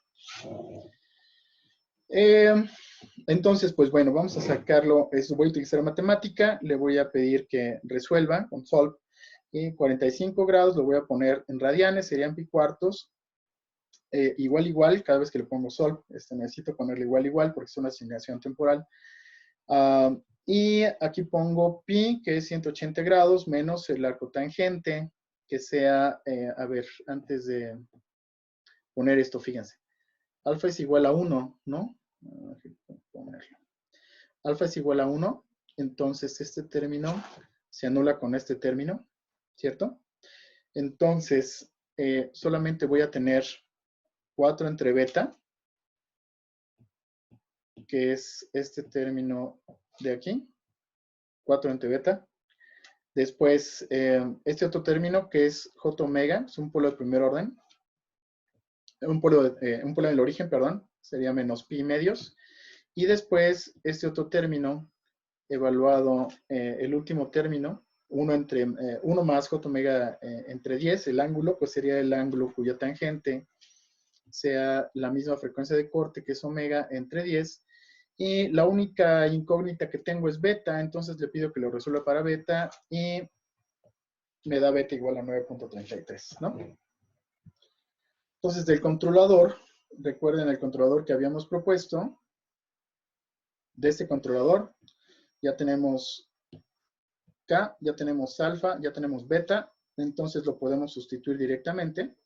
Entonces, pues bueno, vamos a sacarlo. Voy a utilizar matemática, le voy a pedir que resuelva con solve. Y 45 grados lo voy a poner en radianes, serían pi cuartos. Igual, cada vez que le pongo solve, necesito ponerle igual, porque es una asignación temporal. Y aquí pongo pi, que es 180 grados, menos el arco tangente, que sea, a ver, antes de poner esto, fíjense. Alfa es igual a 1, ¿no? Alfa es igual a 1, entonces este término se anula con este término, ¿cierto? Entonces, solamente voy a tener 4 entre beta, que es este término de aquí, 4 entre beta. Después, este otro término que es J omega, es un polo de primer orden. Un polo del origen, perdón, sería menos pi medios. Y después, este otro término, evaluado, el último término, 1 más J omega entre 10, el ángulo, pues sería el ángulo cuya tangente sea la misma frecuencia de corte, que es omega entre 10. Y la única incógnita que tengo es beta, entonces le pido que lo resuelva para beta y me da beta igual a 9.33, ¿no? Entonces, del controlador, recuerden el controlador que habíamos propuesto, de este controlador ya tenemos K, ya tenemos alfa, ya tenemos beta, entonces lo podemos sustituir directamente.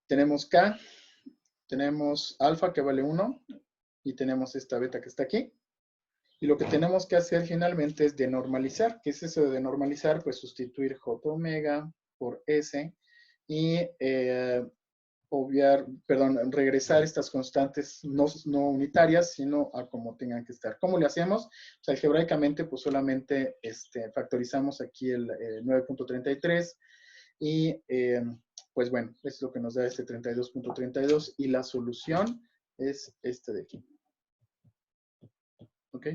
Tenemos K, tenemos alfa que vale 1 y tenemos esta beta que está aquí. Y lo que tenemos que hacer finalmente es denormalizar. ¿Qué es eso de denormalizar? Pues sustituir J omega por S y regresar estas constantes no unitarias, sino a como tengan que estar. ¿Cómo le hacemos? Pues algebraicamente, pues solamente factorizamos aquí el 9.33 y pues bueno, es lo que nos da este 32.32 y la solución es este de aquí. ¿Ok?